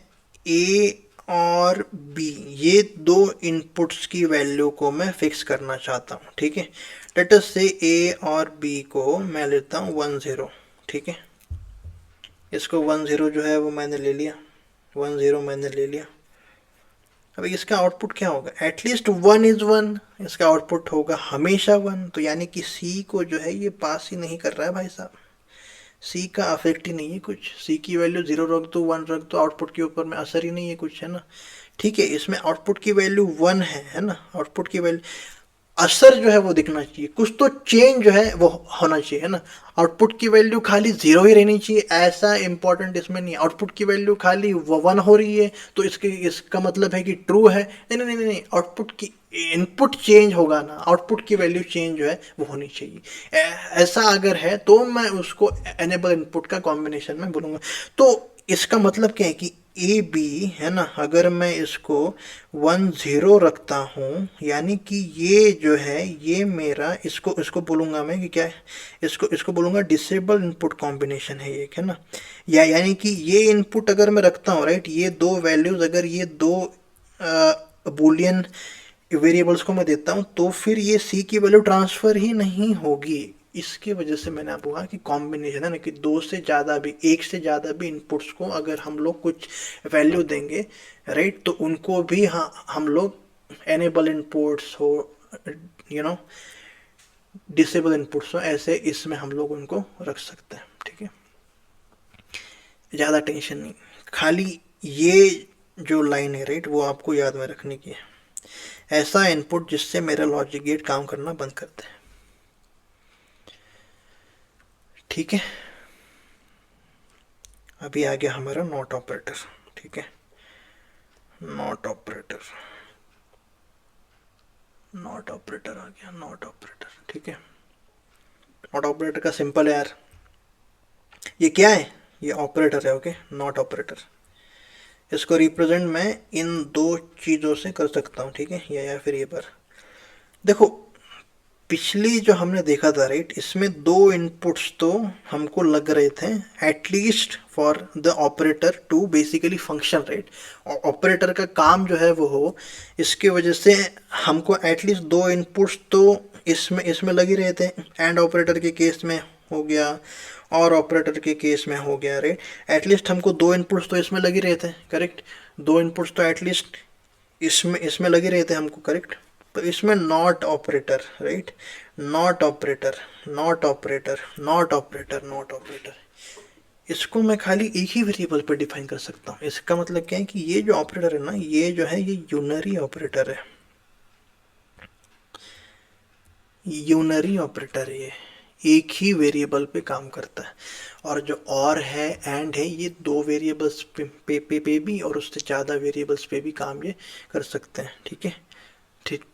ए और बी, ये 2 इनपुट्स की वैल्यू को मैं फिक्स करना चाहता हूँ, ठीक है। लेट अस से ए और बी को मैं लेता हूँ 1 0, ठीक है। इसको 1 0 जो है वो मैंने ले लिया, 1 0 मैंने ले लिया। अब इसका आउटपुट क्या होगा? एटलीस्ट 1 इज 1, इसका आउटपुट होगा हमेशा 1। तो यानी कि सी को जो है ये पास ही नहीं कर रहा है भाई साहब, सी का अफेक्ट ही नहीं है कुछ। सी की वैल्यू 0 रख दो, 1 रख दो, आउटपुट के ऊपर में असर ही नहीं है कुछ, है ना। ठीक है, इसमें आउटपुट की वैल्यू 1 है ना। आउटपुट की वैल्यू, असर जो है वो दिखना चाहिए, कुछ तो चेंज जो है वो होना चाहिए, है ना। आउटपुट की वैल्यू खाली 0 ही रहनी चाहिए, ऐसा इंपॉर्टेंट इसमें नहीं। आउटपुट की वैल्यू खाली 1 हो रही है तो इसका मतलब है कि ट्रू है। नहीं नहीं नहीं नहीं, आउटपुट की इनपुट चेंज होगा ना, आउटपुट की वैल्यू चेंज जो है वो होनी चाहिए। ऐसा अगर है तो मैं उसको एनेबल इनपुट का कॉम्बिनेशन में बोलूँगा। तो इसका मतलब क्या है कि ए बी, है ना, अगर मैं इसको 1 0 रखता हूँ, यानी कि ये जो है ये मेरा, इसको इसको बोलूँगा मैं कि क्या है, इसको बोलूँगा डिसेबल इनपुट कॉम्बिनेशन है एक, है ना। यानी कि ये इनपुट अगर मैं रखता हूँ, राइट, ये 2 वैल्यूज़, अगर ये 2 बूलियन वेरिएबल्स को मैं देता हूँ तो फिर ये सी की वैल्यू ट्रांसफ़र ही नहीं होगी। इसकी वजह से मैंने आपको कहा कि कॉम्बिनेशन है ना, कि 2 से ज़्यादा भी, 1 से ज़्यादा भी इनपुट्स को अगर हम लोग कुछ वैल्यू देंगे, राइट, तो उनको भी हाँ हम लोग एनेबल इनपुट्स हो, यू नो, डिसेबल इनपुट्स हो, ऐसे इसमें हम लोग उनको रख सकते हैं, ठीक है। ज़्यादा टेंशन नहीं, खाली ये जो लाइन है, राइट, वो आपको याद में रखने की है। ऐसा इनपुट जिससे मेरा लॉजिक गेट काम करना बंद कर दे, ठीक है। अभी आ गया हमारा नॉट ऑपरेटर, ठीक है। नॉट ऑपरेटर, नॉट ऑपरेटर आ गया, नॉट ऑपरेटर, ठीक है। नॉट ऑपरेटर का सिंपल है यार, ये क्या है? ये ऑपरेटर है, ओके, नॉट ऑपरेटर। इसको रिप्रेजेंट मैं इन 2 चीज़ों से कर सकता हूँ, ठीक है, या फिर ये पर देखो, पिछली जो हमने देखा था, राइट, इसमें 2 इनपुट्स तो हमको लग रहे थे at least for the operator to basically function, right. Operator का काम जो है वो हो, इसके वजह से हमको एटलीस्ट 2 इनपुट्स तो इसमें लग ही रहे थे। एंड ऑपरेटर के केस में हो गया, और ऑपरेटर के केस में हो गया, राइट। एटलीस्ट हमको दो इनपुट्स तो इसमें लग ही रहे थे, करेक्ट। दो इनपुट्स तो एटलीस्ट इसमें इसमें लगे रहे थे हमको, करेक्ट। तो इसमें not operator, right, not operator, not operator, not operator, not operator, इसको मैं खाली एक ही वेरिएबल पर डिफाइन कर सकता हूँ। इसका मतलब क्या है कि ये जो ऑपरेटर है ना, ये जो है ये यूनरी ऑपरेटर है, यूनरी ऑपरेटर है, ये एक ही वेरिएबल पे काम करता है। और जो और है एंड है, ये दो वेरिएबल्स पे भी और उससे ज़्यादा वेरिएबल्स पे भी काम ये कर सकते हैं, ठीक है। ठीक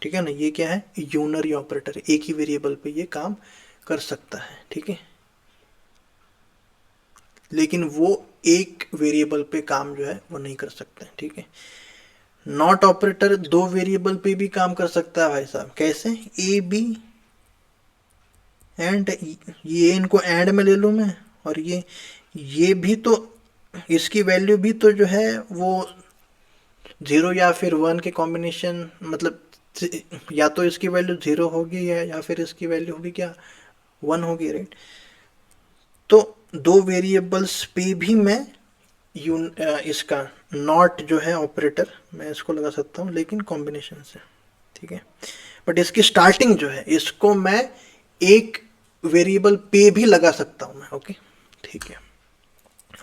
ठीक है ना, ये क्या है, यूनरी ऑपरेटर, एक ही वेरिएबल पे ये काम कर सकता है, ठीक है। लेकिन वो एक वेरिएबल पे काम जो है वो नहीं कर सकते, ठीक है। नॉट ऑपरेटर दो वेरिएबल पे भी काम कर सकता है भाई साहब, कैसे, ए बी एंड, ये इनको एंड में ले लूँ मैं, और ये भी तो, इसकी वैल्यू भी तो जो है वो 0 या फिर 1 के कॉम्बिनेशन, मतलब या तो इसकी वैल्यू 0 होगी या फिर इसकी वैल्यू होगी क्या, 1 होगी, राइट। तो दो वेरिएबल्स पे भी मैं इसका नॉट जो है ऑपरेटर मैं इसको लगा सकता हूँ, लेकिन कॉम्बिनेशन से, ठीक है। बट इसकी स्टार्टिंग जो है इसको मैं एक वेरिएबल पे भी लगा सकता हूँ मैं, ओके, ठीक है।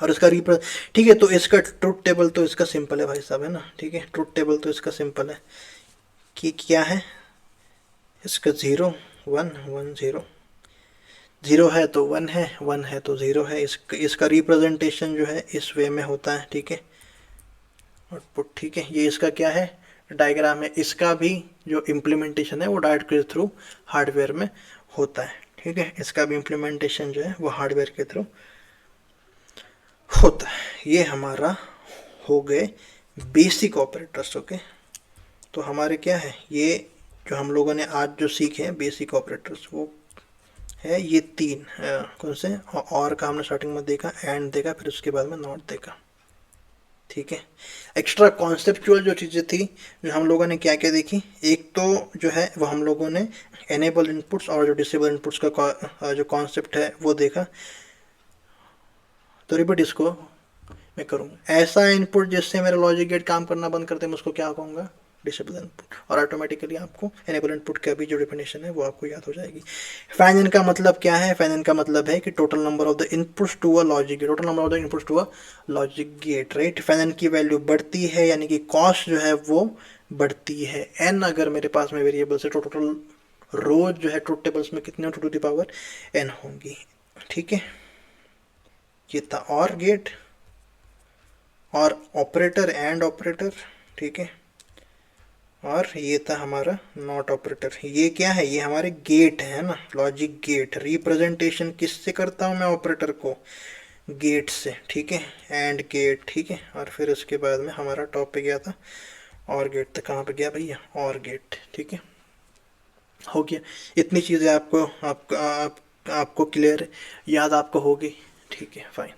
और इसका ठीक है, तो इसका ट्रुथ टेबल तो इसका सिंपल है भाई साहब, है ना, ठीक है। ट्रुथ टेबल तो इसका सिंपल है कि क्या है, इसका 0 1 1 0, 0 है तो 1 है, 1 है तो 0 है। इसका रिप्रेजेंटेशन जो है इस वे में होता है, ठीक है, आउटपुट, ठीक है। ये इसका क्या है, डायग्राम है। इसका भी जो इम्प्लीमेंटेशन है वो डायरेक्ट के थ्रू हार्डवेयर में होता है, ठीक है। इसका भी इम्प्लीमेंटेशन जो है वो हार्डवेयर के थ्रू होता है। ये हमारा हो गए बेसिक ऑपरेटर्स, ओके। तो हमारे क्या है, ये जो हम लोगों ने आज जो सीखे हैं बेसिक ऑपरेटर्स, वो है ये तीन, कौन से, और का हमने स्टार्टिंग में देखा, एंड देखा, फिर उसके बाद में नॉट देखा, ठीक है। एक्स्ट्रा कॉन्सेप्चुअल जो चीज़ें थी, जो हम लोगों ने क्या क्या देखी, एक तो जो है वो हम लोगों ने एनेबल इनपुट्स और जो डिसेबल इनपुट्स का जो कॉन्सेप्ट है वो देखा। तो रिपीट इसको मैं करूँगा, ऐसा इनपुट जिससे मेरा लॉजिक गेट काम करना बंद कर दे, मैं उसको क्या कहूँगा, डिसेबल इनपुट। और ऑटोमेटिकली आपको एनेबल इनपुट का भी जो डेफिनेशन है वो आपको याद हो जाएगी। फैन इन का मतलब क्या है, फैन इन का मतलब है कि total number of the inputs to a logic gate, total number of the inputs to a logic gate, right. Fan in की वैल्यू बढ़ती है, यानी कि कॉस्ट जो है वो बढ़ती है। एन अगर मेरे पास में वेरिएबल्स है तो टोटल रोज जो है ट्रुथ टेबल्स में कितने टू द पावर एन होंगी, ठीक है। ये था और गेट और ऑपरेटर एंड ऑपरेटर, ठीक है। और ये था हमारा नॉट ऑपरेटर। ये क्या है, ये हमारे गेट है ना, लॉजिक गेट। रिप्रेजेंटेशन किससे करता हूँ मैं ऑपरेटर को, गेट से, ठीक है, एंड गेट, ठीक है। और फिर उसके बाद में हमारा टॉप पे गया था और गेट तक, कहाँ पे गया भैया, और गेट, ठीक है, हो गया। इतनी चीज़ें आपको क्लियर याद आपको होगी, ठीक है, फाइन।